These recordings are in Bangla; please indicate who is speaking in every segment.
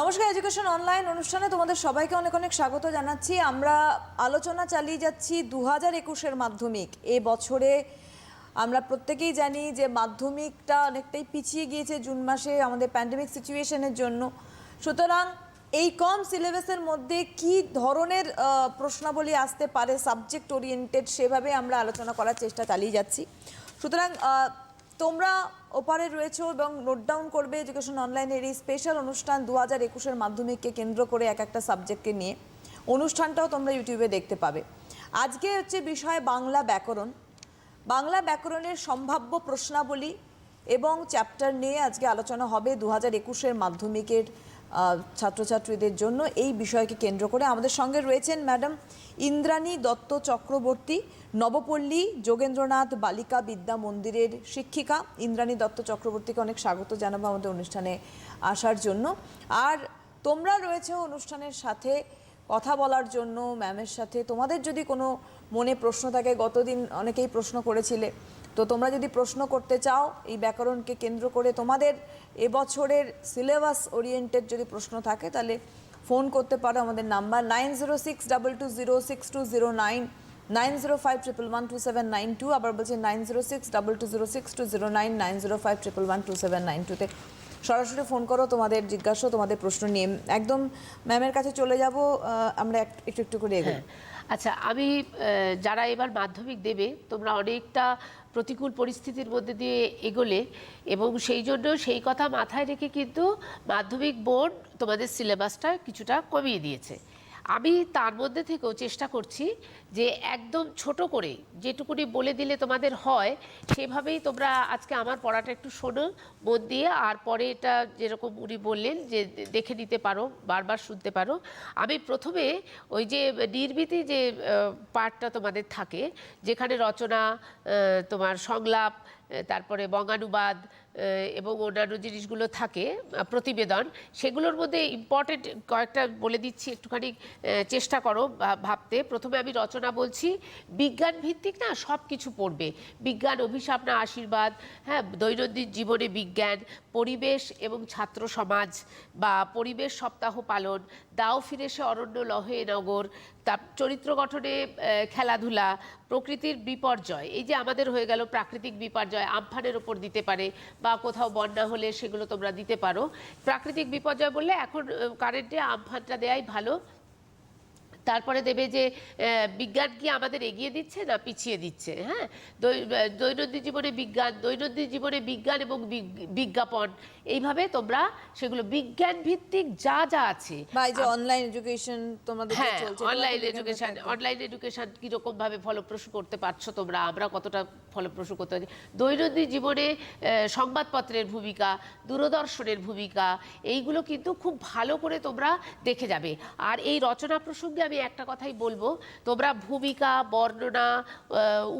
Speaker 1: নমস্কার, এডুকেশন অনলাইন অনুষ্ঠানে তোমাদের সবাইকে অনেক অনেক স্বাগত জানাচ্ছি। আমরা আলোচনা চালিয়ে যাচ্ছি 2021-এর মাধ্যমিক। এই বছরে আমরা প্রত্যেকেই জানি যে মাধ্যমিকটা অনেকটাই পিছিয়ে গিয়েছে জুন মাসে আমাদের প্যান্ডেমিক সিচুয়েশনের জন্য। সুতরাং এই কম সিলেবাসের মধ্যে কি ধরনের প্রশ্নাবলী আসতে পারে সাবজেক্ট ওরিয়েন্টেড, সেভাবে আমরা আলোচনা করার চেষ্টা চালিয়ে যাচ্ছি। সুতরাং তোমরা ওপারে রয়েছো এবং নোট ডাউন করবে এডুকেশন অনলাইনের এই স্পেশাল অনুষ্ঠান 2021-এর মাধ্যমিককে কেন্দ্র করে এক একটা সাবজেক্টকে নিয়ে। অনুষ্ঠানটাও তোমরা ইউটিউবে দেখতে পাবে। আজকে হচ্ছে বিষয় বাংলা ব্যাকরণ। বাংলা ব্যাকরণের সম্ভাব্য প্রশ্নাবলী এবং চ্যাপ্টার নিয়ে আজকে আলোচনা হবে 2021-এর মাধ্যমিকের ছাত্রছাত্রীদের জন্য। এই বিষয়কে কেন্দ্র করে আমাদের সঙ্গে রয়েছেন ম্যাডাম ইন্দ্রাণী দত্ত চক্রবর্তী, নবপল্লী যোগেন্দ্রনাথ বালিকা বিদ্যা মন্দিরের শিক্ষিকা। ইন্দ্রাণী দত্ত চক্রবর্তীকে অনেক স্বাগত জানাবো আমাদের অনুষ্ঠানে আসার জন্য। আর তোমরা রয়েছে অনুষ্ঠানের সাথে কথা বলার জন্য ম্যামের সাথে। তোমাদের যদি কোনো মনে প্রশ্ন থাকে, গতদিন অনেকেই প্রশ্ন করেছিলে, তো তোমরা যদি প্রশ্ন করতে চাও এই ব্যাকরণকে কেন্দ্র করে, তোমাদের এবছরের সিলেবাস ওরিয়েন্টেড যদি প্রশ্ন থাকে, তাহলে ফোন করতে পারো আমাদের নাম্বার 9062206209, 9051112792। আবার বলছি 9062206209, 9051112792-তে সরাসরি ফোন করো, তোমাদের জিজ্ঞাসা তোমাদের প্রশ্ন নিয়ে একদম ম্যামের কাছে চলে যাব। আমরা একটু একটু করে এগোই।
Speaker 2: আচ্ছা, আমি যারা এবার মাধ্যমিক দেবে, তোমরা অনেকটা প্রতিকূল পরিস্থিতির মধ্যে দিয়ে এগোলে এবং সেই জন্য সেই কথা মাথায় রেখে কিন্তু মাধ্যমিক বোর্ড তোমাদের সিলেবাসটা কিছুটা কমিয়ে দিয়েছে। আমি তার মধ্যে থেকেও চেষ্টা করছি যে একদম ছোট করে যেটুকুনি বলে দিলে তোমাদের হয় সেভাবেই তোমরা আজকে আমার পড়াটা একটু শোনো মন দিয়ে, আর পরে এটা যেরকম উনি বললেন যে দেখে নিতে পারো, বারবার শুনতে পারো। আমি প্রথমে ওই যে নির্মিতি যে পার্টটা তোমাদের থাকে, যেখানে রচনা, তোমার সংলাপ, তারপরে বঙ্গানুবাদ এবং অন্যান্য জিনিসগুলো থাকে, প্রতিবেদন, সেগুলোর মধ্যে ইম্পর্টেন্ট কয়েকটা বলে দিচ্ছি, একটুখানি চেষ্টা করো ভাবতে। প্রথমে আমি রচনা বলছি। বিজ্ঞান ভিত্তিক না সব কিছু পড়বে। বিজ্ঞান অভিশাপ না আশীর্বাদ, হ্যাঁ, দৈনন্দিন জীবনে বিজ্ঞান, পরিবেশ এবং ছাত্র সমাজ বা পরিবেশ সপ্তাহ পালন, দাও ফিরে সে অরণ্য লহে নগর, তার চরিত্র গঠনে খেলাধুলা, প্রকৃতির বিপর্যয়, এই যে আমাদের হয়ে গেল প্রাকৃতিক বিপর্যয়, আমফানের ওপর দিতে পারে, বা কোথাও বন্যা হলে সেগুলো তোমরা দিতে পারো। প্রাকৃতিক বিপর্যয় বললে এখন কারেন্টে আমফানটা দেওয়াই ভালো। তারপরে দেবে যে বিজ্ঞান কি আমাদের এগিয়ে দিচ্ছে না পিছিয়ে দিচ্ছে। হ্যাঁ, দৈনন্দিন জীবনে বিজ্ঞান, দৈনন্দিন জীবনে বিজ্ঞান এবং বিজ্ঞাপন, এইভাবে তোমরা সেগুলো বিজ্ঞান ভিত্তিক যা যা আছে।
Speaker 1: অনলাইন এডুকেশন তোমাদের চলছে,
Speaker 2: অনলাইন এডুকেশন কিরকম ভাবে ফলপ্রসূ করতে পারছো তোমরা, আমরা কতটা ফলপ্রসূ করতে পারি। দৈনন্দিন জীবনে সংবাদপত্রের ভূমিকা, দূরদর্শনের ভূমিকা, এইগুলো কিন্তু খুব ভালো করে তোমরা দেখে যাবে। আর এই রচনা প্রসঙ্গে আমি একটা কথাই বলবো, তোমরা ভূমিকা, বর্ণনা,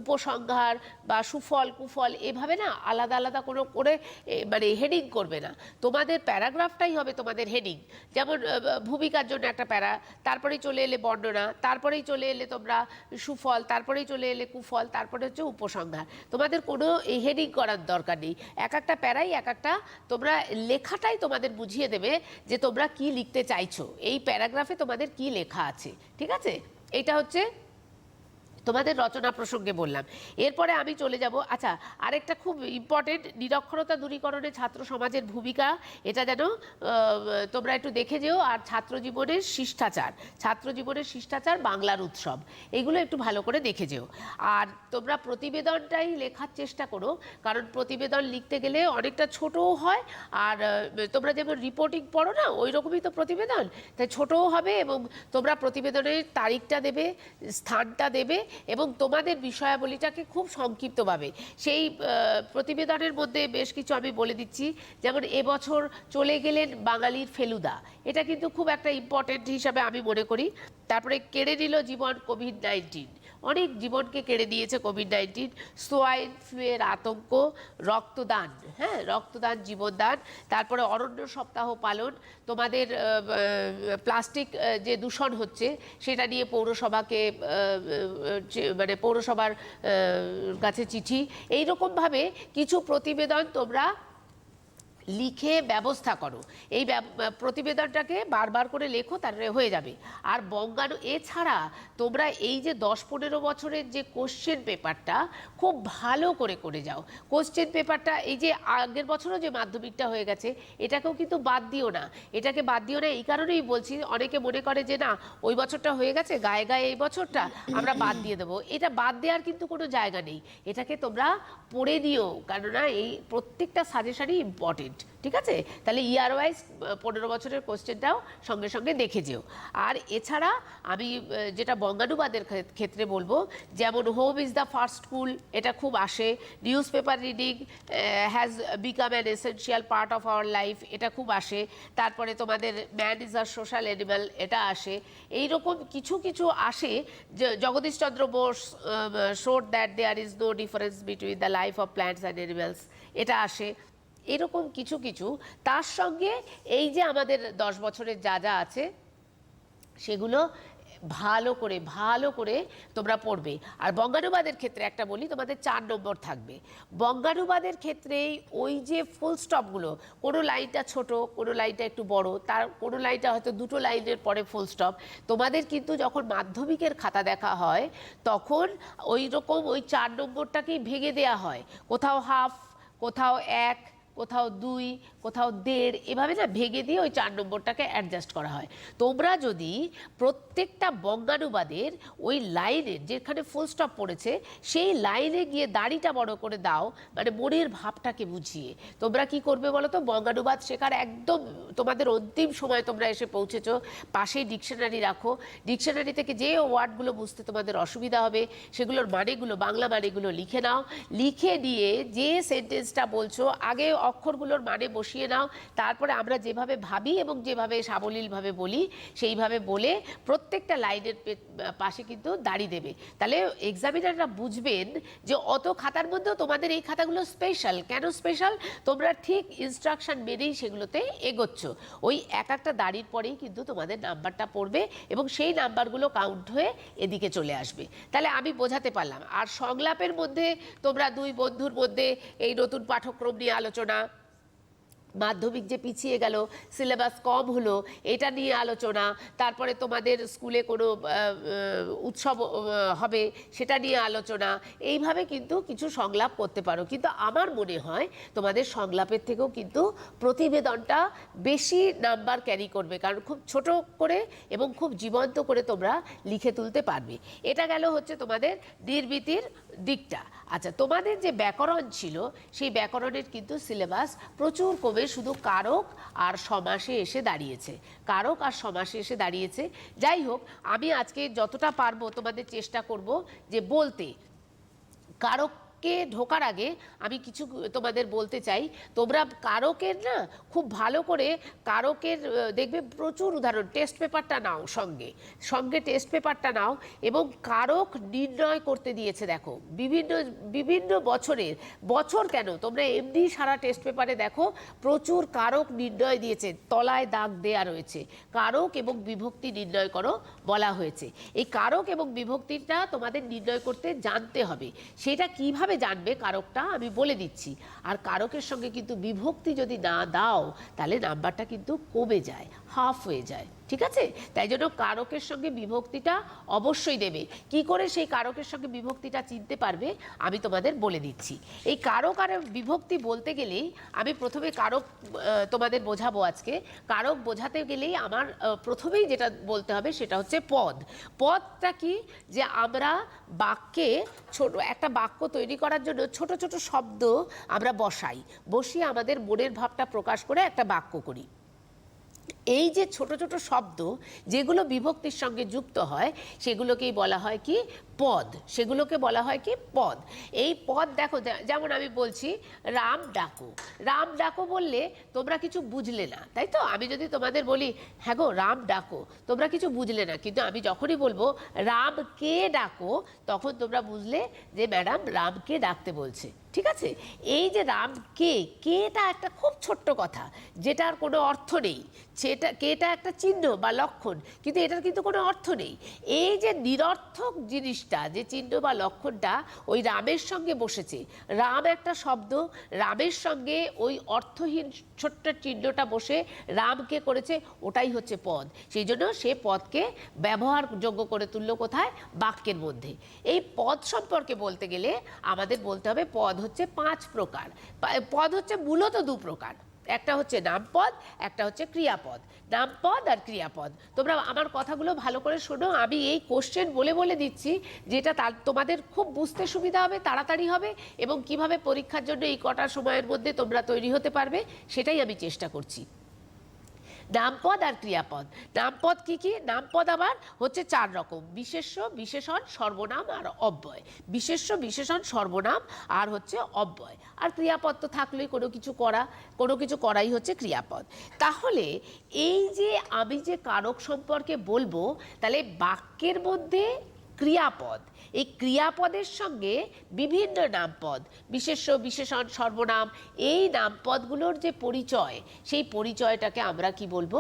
Speaker 2: উপসংহার বা সুফল কুফল এভাবে না আলাদা আলাদা কোনো করে মানে হেডিং করবে না। তোমাদের প্যারাগ্রাফটাই হবে তোমাদের হেডিং। যেমন ভূমিকার জন্য একটা প্যারা, তারপরেই চলে এলে বর্ণনা, তারপরেই চলে এলে তোমরা সুফল, তারপরেই চলে এলে কুফল, তারপরে হচ্ছে উপসংহার। তোমাদের কোনো হেডিং করার দরকার নেই। এক একটা প্যারাই এক একটা তোমরা লেখাটাই তোমাদের বুঝিয়ে দেবে যে তোমরা কি লিখতে চাইছো, এই প্যারাগ্রাফে তোমাদের কি লেখা আছে। ঠিক আছে, এটা হচ্ছে তোমাদের রচনা প্রসঙ্গে বললাম। এরপরে আমি চলে যাব, আচ্ছা, আরেকটা খুব ইম্পর্টেন্ট, নিরক্ষরতা দূরীকরণে ছাত্র সমাজের ভূমিকা, এটা যেন তোমরা একটু দেখে যেও। আর ছাত্র জীবনের শিষ্টাচার, বাংলার উৎসব, এগুলো একটু ভালো করে দেখে যেও। আর তোমরা প্রতিবেদনটাই লেখার চেষ্টা করো, কারণ প্রতিবেদন লিখতে গেলে অনেকটা ছোটও হয়। আর তোমরা যেমন রিপোর্টিং পড়ো না, ওই রকমই তো প্রতিবেদন, তাই ছোটও হবে। এবং তোমরা প্রতিবেদনের তারিখটা দেবে, স্থানটা দেবে এবং তোমাদের বিষয়াবলীটাকে খুব সংক্ষিপ্তভাবে। সেই প্রতিবেদনের মধ্যে বেশ কিছু আমি বলে দিচ্ছি, যেমন এবছর চলে গেলেন বাঙালির ফেলুদা, এটা কিন্তু খুব একটা ইম্পর্টেন্ট হিসাবে আমি মনে করি। তারপরে কেড়ে নিল জীবন কোভিড-19, অনেক জীবনকে কেড়ে দিয়েছে কোভিড-19। সোয়াইন ফ্লুয়ের আতঙ্ক, রক্তদান, হ্যাঁ, রক্তদান জীবনদান। তারপরে অরণ্য সপ্তাহ পালন, তোমাদের প্লাস্টিক যে দূষণ হচ্ছে সেটা নিয়ে পৌরসভাকে মানে পৌরসভার কাছে চিঠি, এইরকমভাবে কিছু প্রতিবেদন তোমরা লিখে ব্যবস্থা করো। এই প্রতিবেদনটাকে বারবার করে লেখো, তাহলে হয়ে যাবে। আর বঙ্গাণু এছাড়া তোমরা এই যে 10-15 বছরের যে কোশ্চেন পেপারটা খুব ভালো করে করে যাও। কোশ্চেন পেপারটা এই যে আগের বছরও যে মাধ্যমিকটা হয়ে গেছে, এটাকেও কিন্তু বাদ দিও না। এটাকে বাদ দিও না এই কারণেই বলছি, অনেকে মনে করে যে না ওই বছরটা হয়ে গেছে, গায়ে গায়ে এই বছরটা আমরা বাদ দিয়ে দেবো। এটা বাদ দেওয়ার কিন্তু কোনো জায়গা নেই, এটাকে তোমরা পড়ে দিও, কেননা এই প্রত্যেকটা সাজেশনই ইম্পর্টেন্ট। ঠিক আছে, তাহলে ইয়ার ওয়াইজ 15 বছরের কোশ্চেনটাও সঙ্গে সঙ্গে দেখে যেও। আর এছাড়া আমি যেটা বঙ্গানুবাদের ক্ষেত্রে বলবো, যেমন home is the first school, এটা খুব আসে। Newspaper reading has become an essential part of our life, এটা খুব আসে। তারপরে তোমাদের man is a social animal, এটা আসে। এইরকম কিছু কিছু আসে। Jagadish Chandra Bose showed that there is no difference between the life of plants and animals, এটা আসে। এরকম কিছু কিছু, তার সঙ্গে এই যে আমাদের 10 বছরের যা যা আছে সেগুলো ভালো করে তোমরা পড়বে। আর বঙ্গানুবাদের ক্ষেত্রে একটা বলি, তোমাদের 4 নম্বর থাকবে। বঙ্গানুবাদের ক্ষেত্রেই ওই যে ফুল স্টপগুলো, কোনো লাইনটা ছোট, কোনো লাইনটা একটু বড়, তার কোনো লাইনটা হয়তো 2টো লাইনের পরে ফুল স্টপ। তোমাদের কিন্তু যখন মাধ্যমিকের খাতা দেখা হয় তখন ওই রকম ওই 4 নম্বরটাকেই ভেঙে দেওয়া হয়, কোথাও হাফ, কোথাও 1, কোথাও 2, কোথাও 1.5, এভাবে না ভেঙে দিয়ে ওই 4 নম্বরটাকে অ্যাডজাস্ট করা হয়। তোমরা যদি প্রত্যেকটা বঙ্গানুবাদের ওই লাইনের যেখানে ফুল স্টপ পড়েছে সেই লাইনে গিয়ে দাড়িটা বড় করে দাও, মানে মনের ভাবটাকে বুঝিয়ে, তোমরা কি করবে বলো তো, বঙ্গানুবাদ শেখার একদম তোমাদের অন্তিম সময় তোমরা এসে পৌঁছেছো, পাশেই ডিকশনারি রাখো। ডিকশনারি থেকে যে ওয়ার্ডগুলো বুঝতে তোমাদের অসুবিধা হবে সেগুলোর মানেগুলো, বাংলা মানেগুলো লিখে নাও। লিখে নিয়ে যে সেন্টেন্সটা বলছো আগে অক্ষরগুলোর মানে বসিয়ে নাও, তারপরে আমরা যেভাবে ভাবি এবং যেভাবে সাবলীলভাবে বলি সেইভাবে বলে প্রত্যেকটা লাইনের পাশে কিন্তু দাঁড়িয়ে দেবে। তাহলে এক্সামিনাররা বুঝবেন যে অত খাতার মধ্যেও তোমাদের এই খাতাগুলো স্পেশাল। কেন স্পেশাল? তোমরা ঠিক ইনস্ট্রাকশন মেনেই সেগুলোতে এগোচ্ছ। ওই একটা দাড়ির পরেই কিন্তু তোমাদের নাম্বারটা পড়বে এবং সেই নাম্বারগুলো কাউন্ট হয়ে এদিকে চলে আসবে। তাহলে আমি বোঝাতে পারলাম। আর সংলাপের মধ্যে তোমরা 2 বন্ধুর মধ্যে এই নতুন পাঠ্যক্রম নিয়ে আলোচনা, মাধ্যমিক যে পিছিয়ে গেল, সিলেবাস কম হলো, এটা নিয়ে আলোচনা, তারপরে তোমাদের স্কুলে কোনো উৎসব হবে সেটা নিয়ে আলোচনা, এইভাবে কিন্তু কিছু সংলাপ করতে পারো। কিন্তু আমার মনে হয় তোমাদের সংলাপের থেকেও কিন্তু প্রতিবেদনটা বেশি নাম্বার ক্যারি করবে, কারণ খুব ছোট করে এবং খুব জীবন্ত করে তোমরা লিখে তুলতে পারবে। এটা গেল হচ্ছে তোমাদের নির্মিতির দিকটা। আচ্ছা, তোমাদের যে ব্যাকরণ ছিল সেই ব্যাকরণের কিন্তু সিলেবাস প্রচুর কমে শুধু কারক আর সমাসে এসে দাঁড়িয়েছে, কারক আর সমাসে এসে দাঁড়িয়েছে। যাই হোক, আমি আজকে যতটা পারবো তোমাদের চেষ্টা করব যে বলতে। কারককে ঢোকার আগে আমি কিছু তোমাদের বলতে চাই। তোমরা কারকের না খুব ভালো করে কারকের দেখবে প্রচুর উদাহরণ, টেস্ট পেপারটা নাও, সঙ্গে টেস্ট পেপারটা নাও এবং কারক নির্ণয় করতে দিয়েছে। দেখো বিভিন্ন বছরের, বছর কেন, তোমরা এমনি সারা টেস্ট পেপারে দেখো প্রচুর কারক নির্ণয় দিয়েছে, তলায় দাগ দেয়া রয়েছে, কারক এবং বিভক্তি নির্ণয় করো বলা হয়েছে। এই কারক এবং বিভক্তিটা তোমাদের নির্ণয় করতে জানতে হবে। সেটা কিভাবে জানবে কারকটা আমি বলে দিচ্ছি। আর কারকের সঙ্গে কিন্তু বিভক্তি যদি না দাও তাহলে নাম্বারটা কিন্তু কমে যায়, হাফ হয়ে যায়। ঠিক আছে, তাই জন্য কারকের সঙ্গে বিভক্তিটা অবশ্যই দেবে। কি করে সেই কারকের সঙ্গে বিভক্তিটা চিনতে পারবে আমি তোমাদের বলে দিচ্ছি। এই কারক আর বিভক্তি বলতে গেলেই আমি প্রথমে কারক তোমাদের বোঝাবো আজকে। কারক বোঝাতে গেলেই আমার প্রথমেই যেটা বলতে হবে সেটা হচ্ছে পদ। পদটা কি, যে আমরা বাক্যে একটা বাক্য তৈরি করার জন্য ছোট ছোট শব্দ আমরা বসিয়ে আমাদের মনের ভাবটা প্রকাশ করে একটা বাক্য করি। এই যে ছোট ছোট শব্দ যেগুলো বিভক্তির সঙ্গে যুক্ত হয় সেগুলোকেই বলা হয় কি পদ, সেগুলোকে বলা হয় কি পদ। এই পদ দেখো, যেমন আমি বলছি রাম ডাকো, রাম ডাকো বললে তোমরা কিছু বুঝলে না, তাই তো? আমি যদি তোমাদের বলি হ্যাঁ গো রাম ডাকো, তোমরা কিছু বুঝলে না, কিন্তু আমি যখনই বলবো রামকে ডাকো তখন তোমরা বুঝলে যে ম্যাডাম রামকে ডাকতে বলছে। ঠিক আছে? এই যে রাম কে, কেটা একটা খুব ছোট্ট কথা, যেটার কোনো অর্থ নেই। সেটা কেটা একটা চিহ্ন বা লক্ষণ, কিন্তু এটার কিন্তু কোনো অর্থ নেই। এই যে নিরর্থক জিনিসটা, যে চিহ্ন বা লক্ষণটা ওই রামের সঙ্গে বসেছে, রাম একটা শব্দ, রামের সঙ্গে ওই অর্থহীন ছোট্ট চিহ্নটা বসে রামকে করেছে, ওটাই হচ্ছে পদ। সেই জন্য সে পদকে ব্যবহারযোগ্য করে তুললো কোথায়? বাক্যের মধ্যে। এই পদ সম্পর্কে বলতে গেলে আমাদের বলতে হবে পদ হচ্ছে 5 প্রকার। পদ হচ্ছে মূলত 2 প্রকার, একটা হচ্ছে নামপদ, একটা হচ্ছে ক্রিয়াপদ। নামপদ আর ক্রিয়াপদ। তোমরা আমার কথাগুলো ভালো করে শোনো, আমি এই কোশ্চেন বলে বলে দিচ্ছি, যেটা তোমাদের খুব বুঝতে সুবিধা হবে, তাড়াতাড়ি হবে, এবং কিভাবে পরীক্ষার জন্য এই কটা সময়ের মধ্যে তোমরা তৈরি হতে পারবে সেটাই আমি চেষ্টা করছি। নামপদ আর ক্রিয়াপদ। নামপদ কি কি? নামপদ আবার হচ্ছে 4 রকম: বিশেষ্য, বিশেষণ, সর্বনাম আর অব্যয়। বিশেষ্য, বিশেষণ, সর্বনাম আর হচ্ছে অব্যয়। আর ক্রিয়াপদ তো থাকলেই কোনো কিছু করা, কোনো কিছু করাই হচ্ছে ক্রিয়াপদ। তাহলে এই যে আমি যে কারক সম্পর্কে বলবো, তাহলে বাক্যের মধ্যে ক্রিয়াপদ, এই ক্রিয়াপদের সঙ্গে বিভিন্ন নামপদ, বিশেষ্য, বিশেষণ, সর্বনাম, এই নামপদগুলোর যে পরিচয়, সেই পরিচয়টাকে আমরা কি বলবো?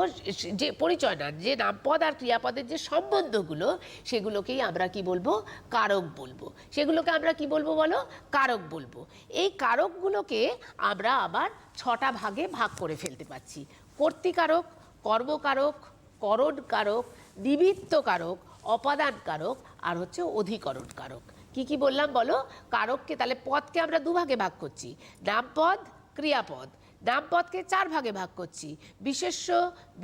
Speaker 2: যে পরিচয় না, যে নামপদ আর ক্রিয়াপদের যে সম্বন্ধগুলো, সেগুলোকেই আমরা কি বলবো? কারক বলবো। সেগুলোকে আমরা কি বলবো বলো? কারক বলবো। এই কারকগুলোকে আমরা আবার 6টা ভাগে ভাগ করে ফেলতে পারছি: কর্তৃকারক, কর্মকারক, করণ কারক, নিমিত্ত কারক, অপাদান কারক আর হচ্ছে অধিকরণ কারক। কি কি বললাম বলো? কারককে, তাহলে পদকে আমরা 2 ভাগে ভাগ করছি: নামপদ, ক্রিয়াপদ। নামপদকে 4 ভাগে ভাগ করছি: বিশেষ্য,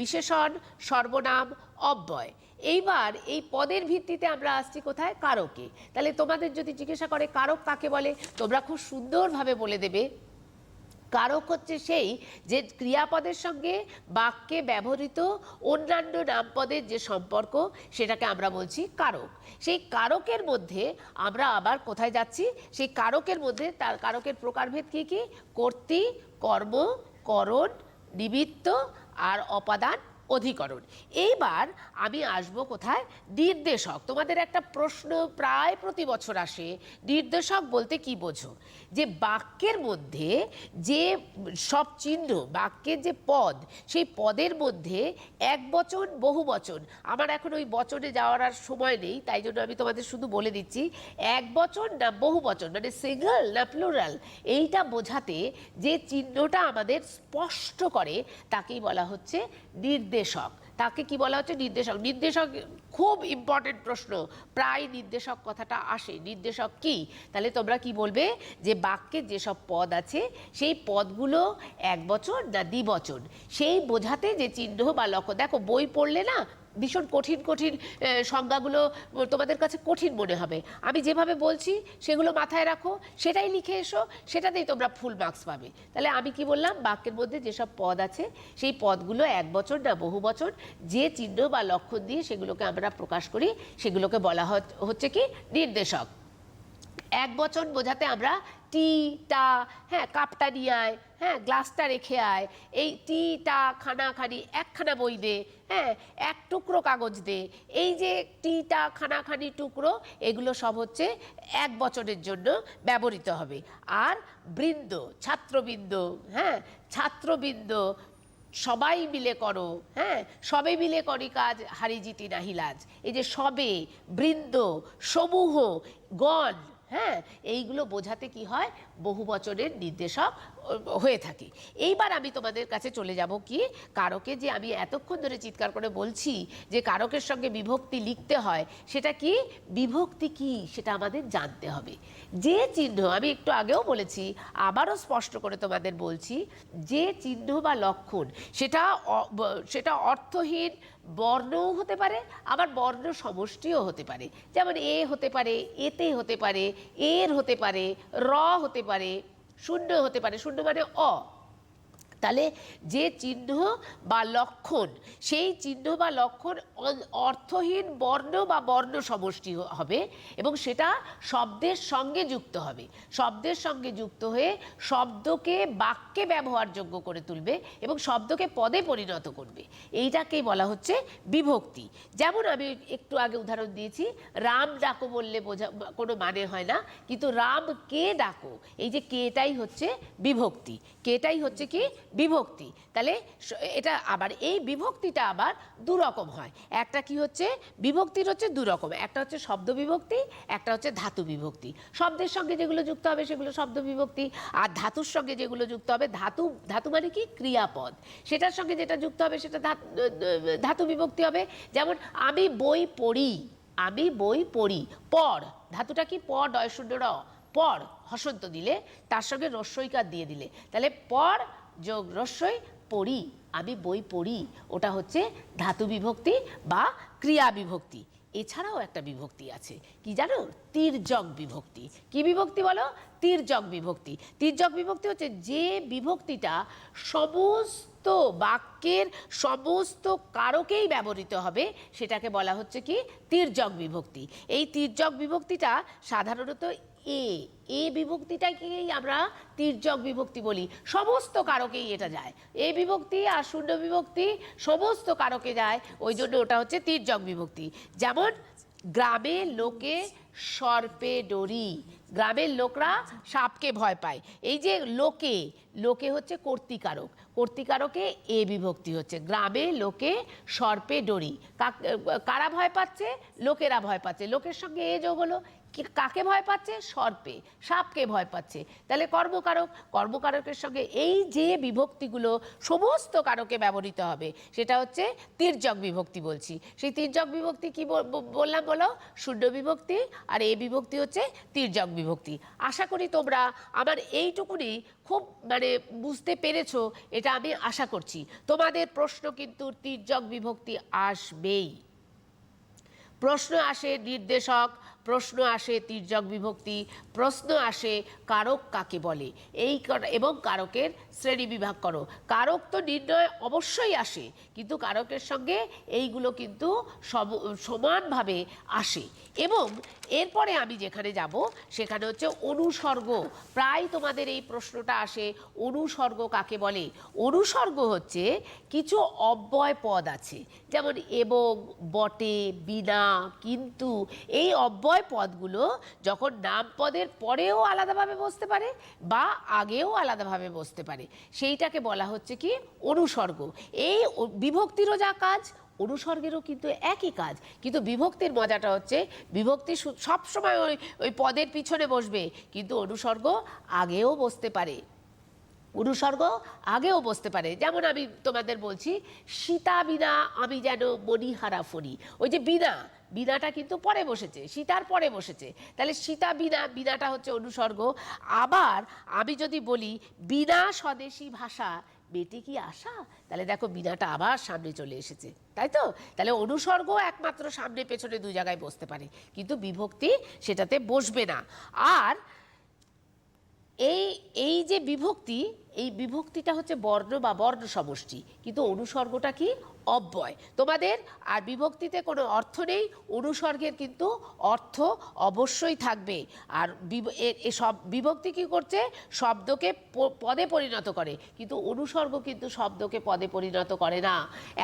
Speaker 2: বিশেষণ, সর্বনাম, অব্যয়। এইবার এই পদের ভিত্তিতে আমরা আসছি কোথায়? কারকে। তাহলে তোমাদের যদি জিজ্ঞাসা করে কারক কাকে বলে, তোমরা খুব সুন্দরভাবে বলে দেবে, কারক হচ্ছে সেই যে ক্রিয়াপদের সঙ্গে বাক্যে ব্যবহৃত অন্যান্য নামপদের যে সম্পর্ক, সেটাকে আমরা বলছি কারক। সেই কারকের মধ্যে আমরা আবার কোথায় যাচ্ছি? সেই কারকের মধ্যে তার কারকের প্রকারভেদ কি কি? কর্তৃ, কর্ম, করণ, নিমিত্ত আর অপাদান, অধিকরণ। এইবার আমি আসবো কোথায়? নির্দেশক। তোমাদের একটা প্রশ্ন প্রায় প্রতি বছর আসে, নির্দেশক বলতে কি বোঝো? যে বাক্যের মধ্যে যে সব চিহ্ন, বাক্যের যে পদ, সেই পদের মধ্যে এক বচন, বহু বচন, আমার এখন ওই বচনে যাওয়ার আর সময় নেই, তাই জন্য আমি তোমাদের শুধু বলে দিচ্ছি, এক বচন না বহু বচন, মানে সিঙ্গল না প্লুরাল, এইটা বোঝাতে যে চিহ্নটা আমাদের স্পষ্ট করে তাকেই বলা হচ্ছে নির্দেশক। তাকে কি বলা হচ্ছে? নির্দেশক। নির্দেশক খুব ইম্পর্টেন্ট প্রশ্ন, প্রায় নির্দেশক কথাটা আসে। নির্দেশক কি? তাহলে তোমরা কি বলবে? যে বাক্যে যেসব পদ আছে, সেই পদগুলো এক বচন না দ্বিবচন, সেই বোঝাতে যে চিহ্ন বা লক্ষণ। দেখো, বই পড়লে না ভীষণ কঠিন কঠিন সংজ্ঞাগুলো তোমাদের কাছে কঠিন মনে হবে, আমি যেভাবে বলছি সেগুলো মাথায় রাখো, সেটাই লিখে এসো, সেটাতেই তোমরা ফুল মার্কস পাবে। তাহলে আমি কি বললাম? বাক্যের মধ্যে যেসব পদ আছে, সেই পদগুলো এক বচন না বহু বচন, যে চিহ্ন বা লক্ষণ দিয়ে সেগুলোকে আমরা প্রকাশ করি, সেগুলোকে বলা হচ্ছে কি? নির্দেশক। এক বচন বোঝাতে আমরা টি, টা, হ্যাঁ, কাপটা নিয়ে আয়, হ্যাঁ, গ্লাসটা রেখে আয়, এই টি, টা, খানা, খানি, একখানা বই দে, হ্যাঁ, এক টুকরো কাগজ দে, এই যে টি, টা, খানা, খানি, টুকরো, এগুলো সব হচ্ছে এক বচনের জন্য ব্যবহৃত হবে। আর বৃন্দ, ছাত্রবৃন্দ, হ্যাঁ, ছাত্রবৃন্দ, সবাই মিলে করো, হ্যাঁ, সবে মিলে করি কাজ, হারি জিতি নাহি লাজ। এই যে সবে, বৃন্দ, সমূহ, গণ, হ্যাঁ, এইগুলো বোঝাতে কি হয়? বহু বচনের নির্দেশক হয়ে থাকে। এইবার আমি তোমাদের কাছে চলে যাব কি? কারকে যে আমি এতক্ষণ ধরে চিৎকার করে বলছি যে কারকের সঙ্গে বিভক্তি লিখতে হয়, সেটা কি? বিভক্তি কি সেটা আমাদের জানতে হবে। যে চিহ্ন, আমি একটু আগেও বলেছি, আবারও স্পষ্ট করে তোমাদের বলছি, যে চিহ্ন বা লক্ষণ, সেটা অর্থহীন বর্ণও হতে পারে, আবার বর্ণ সমষ্টিও হতে পারে। যেমন এ হতে পারে, এতে হতে পারে, এর হতে পারে, র হতে পারে, শূন্য হতে পারে, শূন্য মানে অ, তাহলে যে চিহ্ন বা লক্ষণ, সেই চিহ্ন বা লক্ষণ অর্থহীন বর্ণ বা বর্ণ সমষ্টি হবে এবং সেটা শব্দের সঙ্গে যুক্ত হবে। শব্দের সঙ্গে যুক্ত হয়ে শব্দকে বাক্যে ব্যবহারযোগ্য করে তুলবে এবং শব্দকে পদে পরিণত করবে। এইটাকেই বলা হচ্ছে বিভক্তি। যেমন আমি একটু আগে উদাহরণ দিয়েছি, রাম ডাকো বললে বোঝা কোনো মানে হয় না, কিন্তু রাম কে ডাকো, এই যে কেটাই হচ্ছে বিভক্তি। কেটাই হচ্ছে কি বিভক্তি। তাহলে এটা আবার এই বিভক্তিটা আবার দুরকম হয়। একটা কি হচ্ছে বিভক্তির হচ্ছে দুরকম, একটা হচ্ছে শব্দ বিভক্তি, একটা হচ্ছে ধাতু বিভক্তি। শব্দের সঙ্গে যেগুলো যুক্ত হবে সেগুলো শব্দ বিভক্তি, আর ধাতুর সঙ্গে যেগুলো যুক্ত হবে, ধাতু মানে কি ক্রিয়াপদ, সেটার সঙ্গে যেটা যুক্ত হবে সেটা ধাতু বিভক্তি হবে। যেমন আমি বই পড়ি, আমি বই পড়ি, পড় ধাতুটা কি পড় ডয় শূন্য র, পড় হসন্ত দিলে তার সঙ্গে রস্যইকার দিয়ে দিলে, তাহলে পড় যোগ রস্যই পড়ি, আমি বই পড়ি, ওটা হচ্ছে ধাতু বিভক্তি বা ক্রিয়া বিভক্তি। এছাড়াও একটা বিভক্তি আছে, কি জানো, তির্যক বিভক্তি। কি বিভক্তি বলো? তির্যক বিভক্তি। তির্যক বিভক্তি হচ্ছে যে বিভক্তিটা সমস্ত বাক্যের সমস্ত কারকেই ব্যবহৃত হবে, সেটাকে বলা হচ্ছে কি তির্যক বিভক্তি। এই তির্যক বিভক্তিটা সাধারণত এ বিভক্তিটাকেই আমরা তির্যক বিভক্তি বলি। সমস্ত কারকেই এটা যায়, এ বিভক্তি আর শূন্য বিভক্তি সমস্ত কারকে যায়, ওই জন্য ওটা হচ্ছে তির্যক বিভক্তি। যেমন গ্রামে লোকে সর্পে ডরি, গ্রামের লোকরা সাপকে ভয় পায়। এই যে লোকে, লোকে হচ্ছে কর্তৃকারক, কর্তৃকারকে এ বিভক্তি হচ্ছে। গ্রামে লোকে সর্পে ডরি, কারা ভয় পাচ্ছে? লোকেরা ভয় পাচ্ছে, লোকের সঙ্গে এ যোগ হলো, কাকে ভয় পাচ্ছে? সর্পে, সাপকে ভয় পাচ্ছে। তাহলে কর্মকারক, কর্মকারকের সঙ্গে এই যে বিভক্তিগুলো সমস্ত কারকে ব্যবহৃত হবে সেটা হচ্ছে তির্যক বিভক্তি বলছি। সেই তির্যক বিভক্তি কি বললাম বলো? শূন্য বিভক্তি, আর এ বিভক্তি হচ্ছে তির্যক বিভক্তি। আশা করি তোমরা আমার এইটুকুনি খুব মানে বুঝতে পেরেছো, এটা আমি আশা করছি। তোমাদের প্রশ্ন কিন্তু তির্যক বিভক্তি আসবেই। প্রশ্ন আসে নির্দেশক, প্রশ্ন আসে তির্যক বিভক্তি, প্রশ্ন আসে কারক কাকে বলে, এই এবং কারকের শ্রেণী বিভাগ করো। কারক তো নির্ণয় অবশ্যই আসে, কিন্তু কারকের সঙ্গে এইগুলো কিন্তু সমানভাবে আসে। এবং এরপরে আমি যেখানে যাব সেখানে হচ্ছে অনুসর্গ। প্রায় তোমাদের এই প্রশ্নটা আসে, অনুসর্গ কাকে বলে? অনুসর্গ হচ্ছে কিছু অব্যয় পদ আছে, যেমন এবং, বটে, বিনা, কিন্তু। এই অব্যয় পদগুলো যখন নাম পদের পরেও আলাদাভাবে বসতে পারে বা আগেও আলাদাভাবে বসতে পারে, সেইটাকে বলা হচ্ছে কি অনুসর্গ। এই বিভক্তিরও যা কাজ, অনুসর্গেরও কিন্তু একই কাজ, কিন্তু বিভক্তির মজাটা হচ্ছে বিভক্তি সবসময় ওই পদের পিছনে বসবে, কিন্তু অনুসর্গ আগেও বসতে পারে, অনুসর্গ আগেও বসতে পারে। যেমন আমি তোমাদের বলছি, সীতা বিনা আমি যেন মণিহারা ফণি, ওই যে বিনা, বিনাটা কিন্তু পরে বসেছে, সীতার পরে বসেছে, তাহলে সীতা বিনা, বিনাটা হচ্ছে অনুসর্গ। আবার আমি যদি বলি বিনা স্বদেশী ভাষা বেটে কি আশা, তাহলে দেখো বিনাটা আবার সামনে চলে এসেছে, তাই তো? তাহলে অনুসর্গ একমাত্র সামনে পেছনে দুই জায়গায় বসতে পারে, কিন্তু বিভক্তি সেটাতে বসবে না। আর এই যে বিভক্তি, এই বিভক্তিটা হচ্ছে বর্ণ বা বর্ণ সমষ্টি, কিন্তু অনুসর্গটা কি? অব্যয়। তোমাদের আর বিভক্তিতে কোনো অর্থ নেই, অনুসর্গের কিন্তু অর্থ অবশ্যই থাকবে। আর সব বিভক্তি কি করছে? শব্দকে পদে পরিণত করে, কিন্তু অনুসর্গ কিন্তু শব্দকে পদে পরিণত করে না।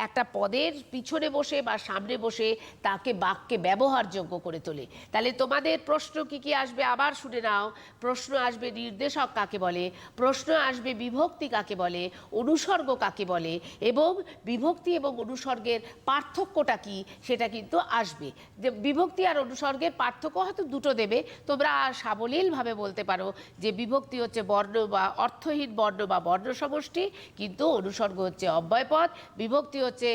Speaker 2: একটা পদের পিছনে বসে বা সামনে বসে তাকে বাক্যে ব্যবহারযোগ্য করে তোলে। তাহলে তোমাদের প্রশ্ন কি কি আসবে আবার শুনে নাও। প্রশ্ন আসবে নির্দেশক কাকে বলে, প্রশ্ন আসবে বিভক্তি কাকে বলে, অনুসর্গ কাকে বলে, এবং বিভক্তি এবং অনুসর্গের পার্থক্যটা কি সেটা কিন্তু আসবে। যে বিভক্তি আর অনুসর্গের পার্থক্য হয়তো দুটো দেবে, তোমরা সাবলীলভাবে বলতে পারো যে বিভক্তি হচ্ছে বর্ণ বা অর্থহীন বর্ণ বা বর্ণ সমষ্টি, কিন্তু অনুসর্গ হচ্ছে অব্যয় পদ, বিভক্তি হচ্ছে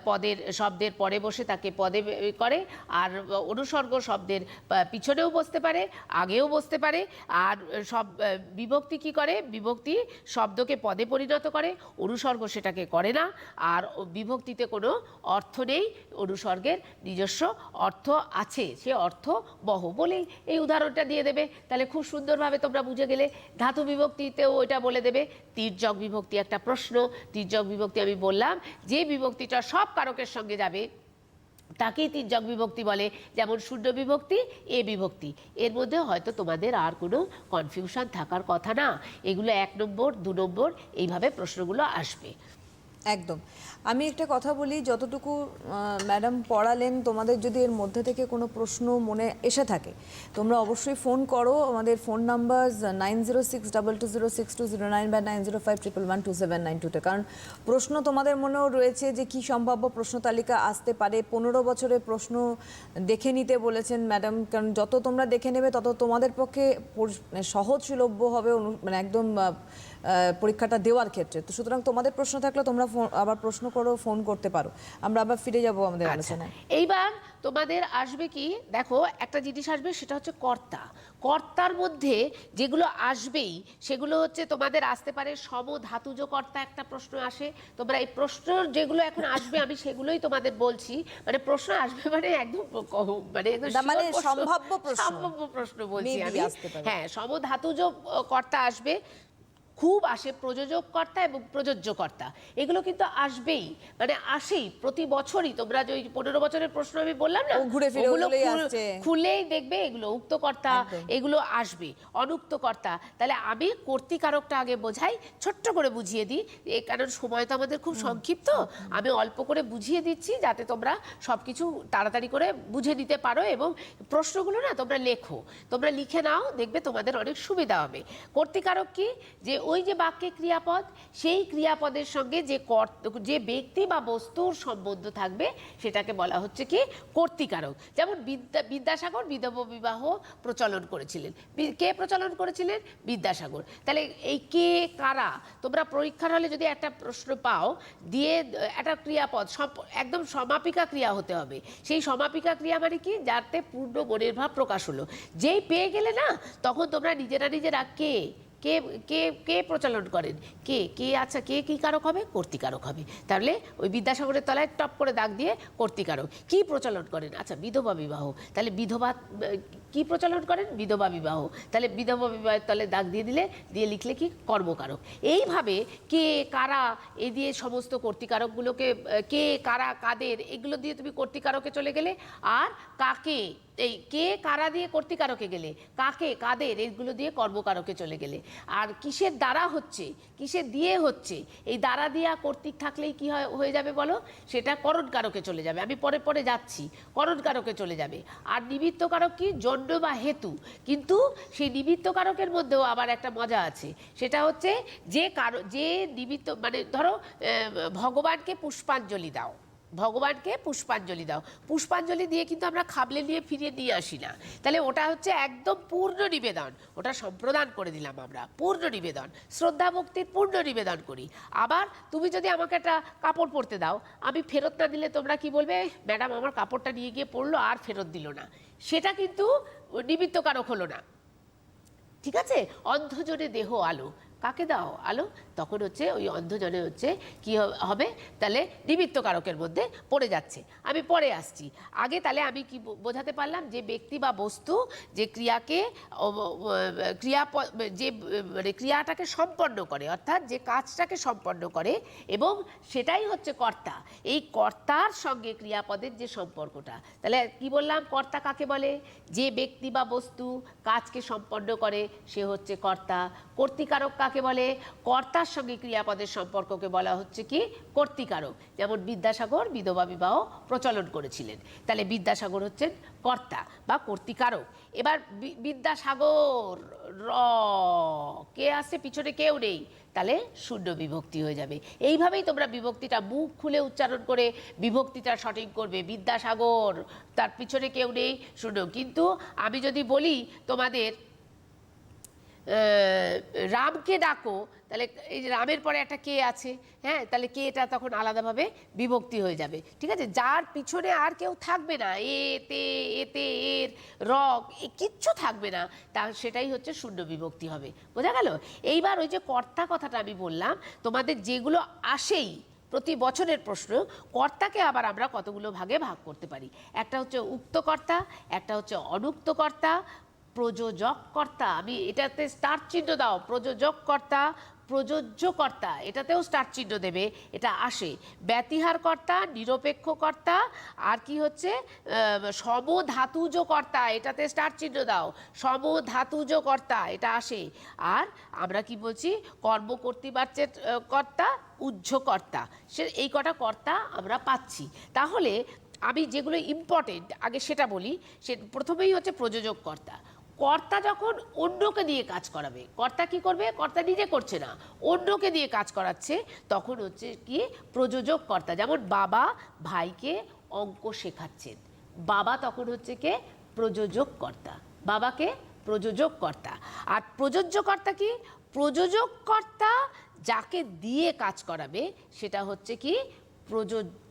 Speaker 2: পদের শব্দের পরে বসে তাকে পদে করে, আর অনুসর্গ শব্দের পিছনেও বসতে পারে, আগেও বসতে পারে। আর সব বিভক্তি কি করে? বিভক্তি শব্দকে পদে পরিণত করে, অনুসর্গ সেটাকে করে না, আর বিভক্তিতে কোনো অর্থ নেই, অনুসর্গের নিজস্ব অর্থ আছে, সে অর্থ বহ বলেই এই উদাহরণটা দিয়ে দেবে। তাহলে খুব সুন্দরভাবে তোমরা বুঝে গেলে। ধাতু বিভক্তিতেও ওইটা বলে দেবে। তির্যক বিভক্তি একটা প্রশ্ন। তির্যক বিভক্তি আমি বললাম যে বিভক্তিটা সব কারকের সঙ্গে যাবে তাকেই তির্যক বিভক্তি বলে, যেমন শূন্য বিভক্তি, এ বিভক্তি। এর মধ্যে হয়তো তোমাদের আর কোনো কনফিউশন থাকার কথা না। এগুলো 1 নম্বর 2 নম্বর এইভাবে প্রশ্নগুলো আসবে।
Speaker 1: একদম। আমি একটা কথা বলি, যতটুকু ম্যাডাম পড়ালেন, তোমাদের যদি এর মধ্যে থেকে কোনো প্রশ্ন মনে এসে থাকে তোমরা অবশ্যই ফোন করো। আমাদের ফোন নাম্বার 9062206209 বা 9051112792-তে। কারণ প্রশ্ন তোমাদের মনেও রয়েছে যে কি সম্ভাব্য প্রশ্ন তালিকা আসতে পারে। 15 বছরের প্রশ্ন দেখে নিতে বলেছেন ম্যাডাম, কারণ যত তোমরা দেখে নেবে তত তোমাদের পক্ষে সহজলভ্য হবে মানে একদম পরীক্ষাটা দেওয়ার ক্ষেত্রে। তো সুতরাং তোমাদের প্রশ্ন থাকলে তোমরা আবার প্রশ্ন করো, ফোন করতে পারো। আমরা আবার ফিরে যাব আমাদের আলোচনায়।
Speaker 2: এইবার তোমাদের আসবে কি, দেখো একটা জিনিস আসবে, সেটা হচ্ছে কর্তা। কর্তার মধ্যে যেগুলো আসবেই সেগুলো হচ্ছে তোমাদের আসতে পারে সমধাতুজ কর্তা, একটা প্রশ্ন আসে। তোমরা এই প্রশ্ন যেগুলো এখন আসবে আমি সেগুলোই তোমাদের বলছি, মানে প্রশ্ন আসবে মানে একদম মানে
Speaker 1: সম্ভাব্য
Speaker 2: প্রশ্ন বলছি আমি।
Speaker 1: আসতে পারে।
Speaker 2: হ্যাঁ, সমধাতুজ কর্তা আসবে, খুব আসে প্রযোজক কর্তা এবং প্রযোজ্য কর্তা, এগুলো কিন্তু আসবেই, মানে আসেই প্রতি বছরই। তোমরা যে 15 বছরের প্রশ্ন আমি বললাম না,
Speaker 1: ওগুলো
Speaker 2: খুলেই দেখবে এগুলো উক্ত কর্তা, এগুলো আসবে। অনুক্ত কর্তা, তাহলে আমি কর্তৃকারকটা আগে বোঝাই, ছোট্ট করে বুঝিয়ে দিই, কারণ সময় তো আমাদের খুব সংক্ষিপ্ত। আমি অল্প করে বুঝিয়ে দিচ্ছি যাতে তোমরা সবকিছু তাড়াতাড়ি করে বুঝে নিতে পারো, এবং প্রশ্নগুলো না তোমরা লেখো, তোমরা লিখে নাও, দেখবে তোমাদের অনেক সুবিধা হবে। কর্তৃকারক কি, যে ওই যে বাক্যে ক্রিয়াপদ, সেই ক্রিয়াপদের সঙ্গে যে ব্যক্তি বা বস্তুর সম্বন্ধ থাকবে সেটাকে বলা হচ্ছে কি কর্তৃকারক। যেমন বিদ্যাসাগর বিধবা বিবাহ প্রচলন করেছিলেন। কে প্রচলন করেছিলেন? বিদ্যাসাগর। তাহলে এই কে কারা, তোমরা পরীক্ষার হলে যদি একটা প্রশ্ন পাও দিয়ে একটা ক্রিয়াপদ একদম সমাপিকা ক্রিয়া হতে হবে। সেই সমাপিকা ক্রিয়া মানে কি, যাতে পূর্ণ মনের ভাব প্রকাশ হলো। যেই পেয়ে গেলে না, তখন তোমরা নিজেরা কে কে কে কে প্রচলন করেন, কে কে আচ্ছা কে কি কারক হবে? কর্তৃকারক হবে। তাহলে ওই বিদ্যাসাগরের তলায় টপ করে দাগ দিয়ে কর্তৃকারক। কি প্রচলন করেন? আচ্ছা বিধবা বিবাহ, তাহলে বিধবা কি প্রচলন করেন? বিধবা বিবাহ। তাহলে বিধবা বিবাহের তলে দাগ দিয়ে দিলে, দিয়ে লিখলে কি কর্মকারক। এইভাবে কে কারা এই দিয়ে সমস্ত কর্তৃকারকগুলোকে, কে কারা কাদের, এগুলো দিয়ে তুমি কর্তৃকারকে চলে গেলে। আর কাকে, এই কে কারা দিয়ে কর্তৃকারকে গেলে, কাকে কাদের এইগুলো দিয়ে কর্মকারকে চলে গেলে। আর কিসের দ্বারা হচ্ছে, কিসের দিয়ে হচ্ছে, এই দ্বারা দিয়া কর্তৃক থাকলেই কি হয়ে যাবে বলো? সেটা করণকারকে চলে যাবে। আমি পরে পরে যাচ্ছি, করণকারকে চলে যাবে। আর নিমিত্তকারক কি? জন্য বা হেতু। কিন্তু সেই নিমিত্তকারকের মধ্যেও আবার একটা মজা আছে, সেটা হচ্ছে যে নিমিত্ত, মানে ধরো ভগবানকে পুষ্পাঞ্জলি দাও, ভগবানকে পুষ্পাঞ্জলি দাও। পুষ্পাঞ্জলি দিয়ে কিন্তু আমরা খাবলে নিয়ে ফিরিয়ে নিয়ে আসি না। তাহলে ওটা হচ্ছে একদম পূর্ণ নিবেদন, ওটা সম্প্রদান করে দিলাম আমরা, পূর্ণ নিবেদন, শ্রদ্ধা ভক্তির পূর্ণ নিবেদন করি। আবার তুমি যদি আমাকে একটা কাপড় পরতে দাও, আমি ফেরত না দিলে তোমরা কি বলবে? ম্যাডাম আমার কাপড়টা নিয়ে গিয়ে পরলো আর ফেরত দিল না। সেটা কিন্তু নিমিত্তকারক হলো না। ঠিক আছে? অন্ধজনে দেহ আলো, কাকে দাও? আলো। তখন হচ্ছে ওই অন্ধজনে হচ্ছে কি হবে? তাহলে নিমিত্তকারকের মধ্যে পড়ে যাচ্ছে। আমি পরে আসছি। আগে তাহলে আমি কি বোঝাতে পারলাম? যে ব্যক্তি বা বস্তু যে ক্রিয়াকে যে মানে ক্রিয়াটাকে সম্পন্ন করে, অর্থাৎ যে কাজটাকে সম্পন্ন করে, এবং সেটাই হচ্ছে কর্তা। এই কর্তার সঙ্গে ক্রিয়াপদের যে সম্পর্কটা, তাহলে কি বললাম? কর্তা কাকে বলে? যে ব্যক্তি বা বস্তু কাজকে সম্পন্ন করে সে হচ্ছে কর্তা। কর্তৃকারক কাকে বলে? কর্তার সঙ্গে ক্রিয়াপদের সম্পর্ককে বলা হচ্ছে কি কর্তৃকারক। যেমন বিদ্যাসাগর বিধবা বিবাহ প্রচলন করেছিলেন, তাহলে বিদ্যাসাগর হচ্ছেন কর্তা বা কর্তৃকারক। এবার বিদ্যাসাগর র, কে আসছে পিছনে? কেউ নেই, তাহলে শূন্য বিভক্তি হয়ে যাবে। এইভাবেই তোমরা বিভক্তিটা মুখ খুলে উচ্চারণ করে বিভক্তিটা সঠিক করবে। বিদ্যাসাগর, তার পিছনে কেউ নেই, শূন্য। কিন্তু আমি যদি বলি তোমাদের রামকে ডাকো, তাহলে এই যে রামের পরে একটা কে আছে, হ্যাঁ, তাহলে কেটা তখন আলাদাভাবে বিভক্তি হয়ে যাবে, ঠিক আছে? যার পিছনে আর কেউ থাকবে না, এতে এতে এর রক কিচ্ছু থাকবে না, তা সেটাই হচ্ছে শূন্য বিভক্তি হবে। বোঝা গেল? এইবার ওই যে কর্তা কথাটা আমি বললাম, তোমাদের যেগুলো আসেই প্রতি বছরের প্রশ্ন, কর্তাকে আবার আমরা কতগুলো ভাগে ভাগ করতে পারি। একটা হচ্ছে উক্ত কর্তা, একটা হচ্ছে অনুক্ত কর্তা, প্রযোজক কর্তা, আমি এটাতে স্টার চিহ্ন দাও, প্রযোজক কর্তা, প্রযোজ্য কর্তা, এটাতেও স্টার চিহ্ন দেবে, এটা আসে। ব্যতিহার কর্তা, নিরপেক্ষ কর্তা, আর কি হচ্ছে সমধাতুজ কর্তা, এটাতে স্টার চিহ্ন দাও, সমধাতুজ কর্তা, এটা আসে। আর আমরা কি বলছি, কর্মকর্তৃবাচ্যের কর্তা, উহ্য কর্তা, সে এই কটা কর্তা আমরা পাচ্ছি। তাহলে আমি যেগুলো ইম্পর্টেন্ট আগে সেটা বলি। সে প্রথমেই হচ্ছে প্রযোজক কর্তা। কর্তা যখন অন্যকে দিয়ে কাজ করাবে, কর্তা কি করবে, কর্তা নিজে করছে না, অন্যকে দিয়ে কাজ করাচ্ছে, তখন হচ্ছে কি প্রযোজক কর্তা। যেমন বাবা ভাইকে অঙ্ক শেখাচ্ছেন, বাবা তখন হচ্ছে কে প্রযোজক কর্তা, বাবাকে প্রযোজক কর্তা। আর প্রযোজ্য কর্তা কি, প্রযোজক কর্তা যাকে দিয়ে কাজ করাবে সেটা হচ্ছে কি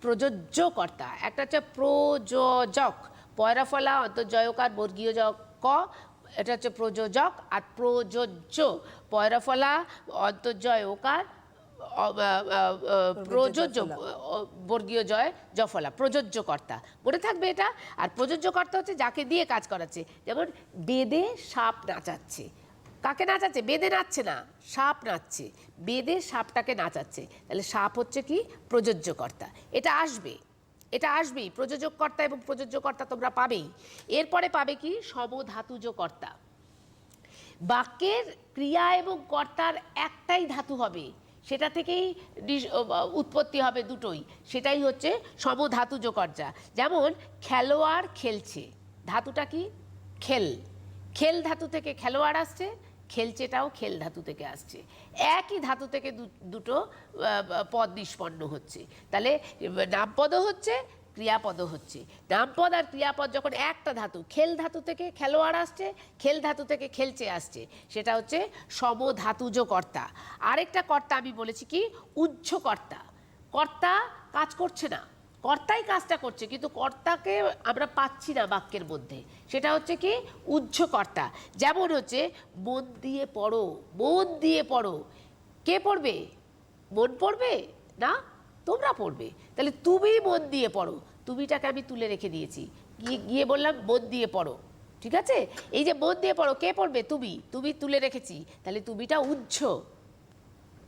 Speaker 2: প্রযোজ্য কর্তা। একটা হচ্ছে প্রযোজক, পয়রা ফলা অন্তর্জয়কার বর্গীয় জ ক, এটা হচ্ছে প্রযোজক। আর প্রযোজ্য, পয়রা ফলা অন্তর্জয় ওকার প্রযোজ্য বর্গীয় জয় জফলা, প্রযোজ্য কর্তা, মনে থাকবে এটা। আর প্রযোজ্য কর্তা হচ্ছে যাকে দিয়ে কাজ করাচ্ছে। যেমন বেদে সাপ নাচাচ্ছে, কাকে নাচাচ্ছে, বেদে নাচছে না, সাপ নাচছে, বেদে সাপটাকে নাচাচ্ছে, তাহলে সাপ হচ্ছে কি প্রযোজ্য কর্তা। এটা আসবে, এটা আসবেই, প্রযোজক কর্তা এবং প্রযোজ্য কর্তা তোমরা পাবেই। এরপরে পাবে কি সমধাতুজ কর্তা। বাক্যের ক্রিয়া এবং কর্তার একটাই ধাতু হবে, সেটা থেকেই উৎপত্তি হবে দুটোই, সেটাই হচ্ছে সমধাতুজ কর্তা। যেমন খেলোয়াড় খেলছে, ধাতুটা কি খেল, খেল ধাতু থেকে খেলোয়াড় আসছে, খেলছেটাও খেল ধাতু থেকে আসছে, একই ধাতু থেকে দুটো পদ নিষ্পন্ন হচ্ছে। তাহলে নামপদও হচ্ছে, ক্রিয়াপদও হচ্ছে। নামপদ আর ক্রিয়াপদ যখন একটা ধাতু, খেল ধাতু থেকে খেলোয়াড় আসছে, খেল ধাতু থেকে খেলছে আসছে, সেটা হচ্ছে সমধাতুজ কর্তা। আরেকটা কর্তা আমি বলেছি কি উহ্য কর্তা। কর্তা কাজ করছে না, কর্তাই কাজটা করছে, কিন্তু কর্তাকে আমরা পাচ্ছি না বাক্যের মধ্যে, সেটা হচ্ছে কি উহ্য কর্তা। যেমন হচ্ছে মন দিয়ে পড়ো, মন দিয়ে পড়ো, কে পড়বে, মন পড়বে না, তোমরা পড়বে, তাহলে তুমি মন দিয়ে পড়ো, তুমিটাকে আমি তুলে রেখে দিয়েছি, গিয়ে বললাম মন দিয়ে পড়ো, ঠিক আছে? এই যে মন দিয়ে পড়ো, কে পড়বে, তুমি, তুমি তুলে রেখেছি, তাহলে তুমিটা উহ্য,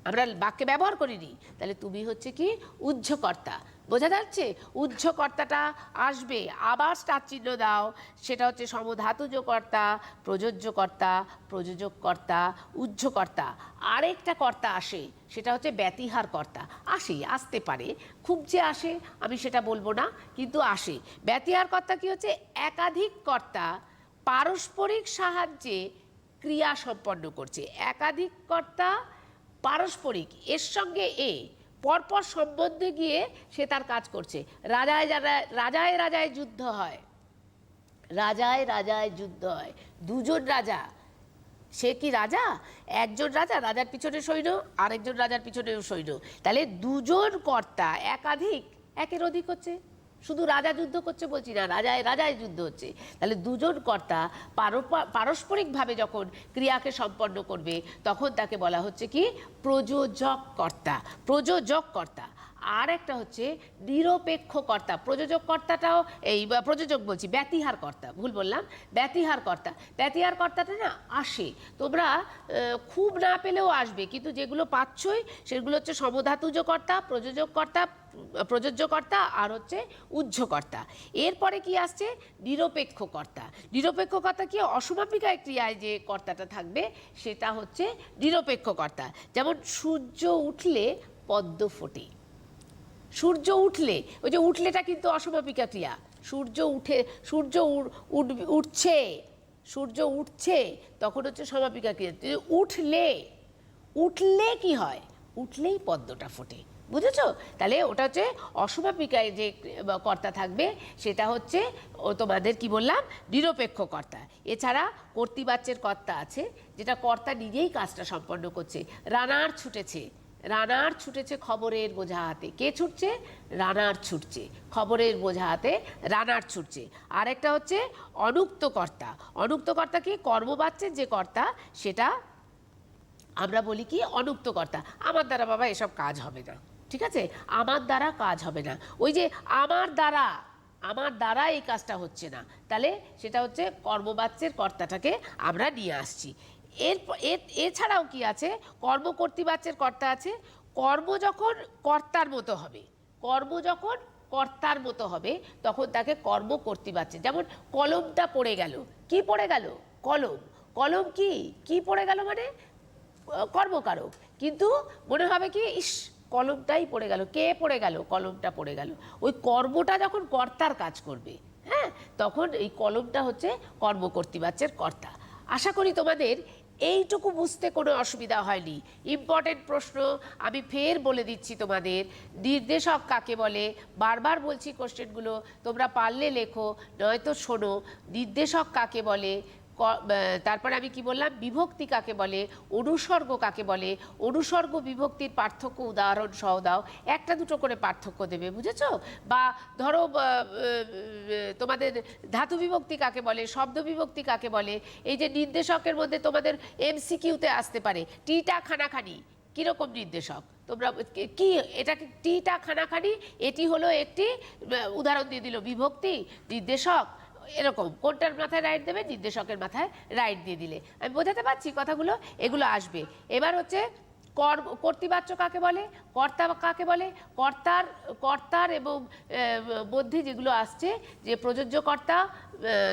Speaker 2: আমরা বাক্যে ব্যবহার করিনি, তাহলে তুমি হচ্ছে কি উহ্য কর্তা। বোঝা যাচ্ছে? উহ্য কর্তাটা আসবে, আবার স্টার চিহ্ন দাও, সেটা হচ্ছে সমধাতুজ কর্তা, প্রযোজ্য কর্তা, প্রযোজক কর্তা, উহ্য কর্তা। আরেকটা কর্তা আসে, সেটা হচ্ছে ব্যতিহার কর্তা। আসতে পারে, খুব যে আসে আমি সেটা বলবো না, কিন্তু আসে। ব্যতিহার কর্তা কি হচ্ছে, একাধিক কর্তা পারস্পরিক সাহায্যে ক্রিয়া সম্পন্ন করছে। একাধিক কর্তা পারস্পরিক, এর সঙ্গে এ পরপর সম্বন্ধে গিয়ে সে তার কাজ করছে। রাজায় রাজায় রাজায় যুদ্ধ হয়, রাজায় রাজায় যুদ্ধ হয়, দুজন রাজা, সে কি রাজা, একজন রাজা, রাজার পিছনে সৈন্য, আরেকজন রাজার পিছনেও সৈন্য, তাহলে দুজন কর্তা একাধিক, একের অধিক হচ্ছে, শুধু রাজা যুদ্ধ করছে বলছি না, রাজায় রাজায় যুদ্ধ হচ্ছে, তাহলে দুজন কর্তা পারস্পরিকভাবে যখন ক্রিয়াকে সম্পন্ন করবে তখন তাকে বলা হচ্ছে কি প্রযোজক কর্তা, প্রযোজক কর্তা। আর একটা হচ্ছে নিরপেক্ষ কর্তা। প্রযোজক কর্তাটাও এই প্রযোজক বলছি, ব্যতিহার কর্তা, ভুল বললাম, ব্যতিহার কর্তা। ব্যতিহার কর্তাটা না আসে, তোমরা খুব না পেলেও আসবে, কিন্তু যেগুলো পাচ্ছই সেগুলো হচ্ছে সমধাতুজ কর্তা, প্রযোজক কর্তা, প্রযোজ্য কর্তা, আর হচ্ছে উহ্য কর্তা। এরপরে কি আসছে নিরপেক্ষ কর্তা। নিরপেক্ষ কর্তা কি অসমাপিকা ক্রিয়ায় যে কর্তাটা থাকবে সেটা হচ্ছে নিরপেক্ষ কর্তা। যেমন সূর্য উঠলে পদ্ম ফোটে, সূর্য উঠলে, ওই যে উঠলেটা কিন্তু অসমাপিকা ক্রিয়া, সূর্য উঠে, সূর্য উঠছে, সূর্য উঠছে তখন হচ্ছে সমাপিকা ক্রিয়া। উঠলে, উঠলে কি হয়, উঠলেই পদ্মটা ফোটে। বুঝেছো? তাহলে ওটা হচ্ছে অসমাপিকায় যে কর্তা থাকবে সেটা হচ্ছে তোমাদের কি বললাম, নিরপেক্ষ কর্তা। এছাড়া কর্তৃবাচ্যের কর্তা আছে, যেটা কর্তা নিজেই কাজটা সম্পন্ন করছে। রানার ছুটেছে, রানার ছুটেছে খবরের বোঝা হাতে। কে ছুটছে? রানার ছুটছে, খবরের বোঝা হাতে রানার ছুটছে। আরেকটা হচ্ছে অনুক্ত কর্তা। অনুক্ত কর্তা কি? কর্মবাচ্যের যে কর্তা সেটা আমরা বলি কি অনুক্ত কর্তা। আমার দ্বারা বাবা এসব কাজ হবে না, ঠিক আছে, আমার দ্বারা কাজ হবে না। ওই যে আমার দ্বারা এই কাজটা হচ্ছে না, তাহলে সেটা হচ্ছে কর্মবাচ্যের কর্তাটাকে আমরা নিয়ে আসছি। এছাড়াও কি আছে? কর্মকর্তৃবাচ্যের কর্তা আছে। কর্ম যখন কর্তার মতো হবে, কর্ম যখন কর্তার মতো হবে তখন তাকে কর্মকর্তৃবাচ্য। যেমন কলমটা পড়ে গেল, কি পড়ে গেল? কলম। কলম কি কি পড়ে গেল মানে কর্মকারক, কিন্তু মনে হবে কি ইস কলমটাই পড়ে গেল। কে পড়ে গেল? কলমটা পড়ে গেল। ওই কর্মটা যখন কর্তার কাজ করবে, হ্যাঁ, তখন এই কলমটা হচ্ছে কর্মকর্তৃবাচ্যের কর্তা। আশা করি তোমাদের এইটুকু বুঝতে কোনো অসুবিধা হয়নি। ইম্পর্টেন্ট প্রশ্ন আমি ফের বলে দিচ্ছি তোমাদের। নির্দেশক কাকে বলে? বারবার বলছি কোশ্চেনগুলো, তোমরা পারলে লেখো, নয়তো শোনো। নির্দেশক কাকে বলে? তারপরে আমি কি বললাম, বিভক্তি কাকে বলে, অনুসর্গ কাকে বলে, অনুসর্গ বিভক্তির পার্থক্য উদাহরণ সহ দাও। একটা দুটো করে পার্থক্য দেবে, বুঝেছো? বা ধরো তোমাদের ধাতু বিভক্তি কাকে বলে, শব্দ বিভক্তি কাকে বলে। এই যে নির্দেশকের মধ্যে তোমাদের এমসিকিউতে আসতে পারে টিটা খানাখানি, কিরকম নির্দেশক? তোমরা কি এটাকে টিটা খানাখানি, এটি হলো একটি উদাহরণ দিয়ে দিল বিভক্তি নির্দেশক, এরকম কোনটার মাথায় রাইট দেবে? নির্দেশকের মাথায় রাইট দিয়ে দিলে। আমি বোঝাতে পারছি কথাগুলো? এগুলো আসবে। এবার হচ্ছে কর্তৃবাচ্য কাকে বলে, কর্তা কাকে বলে? কর্তার এবং মধ্যে যেগুলো আসছে, যে প্রযোজ্য কর্তা,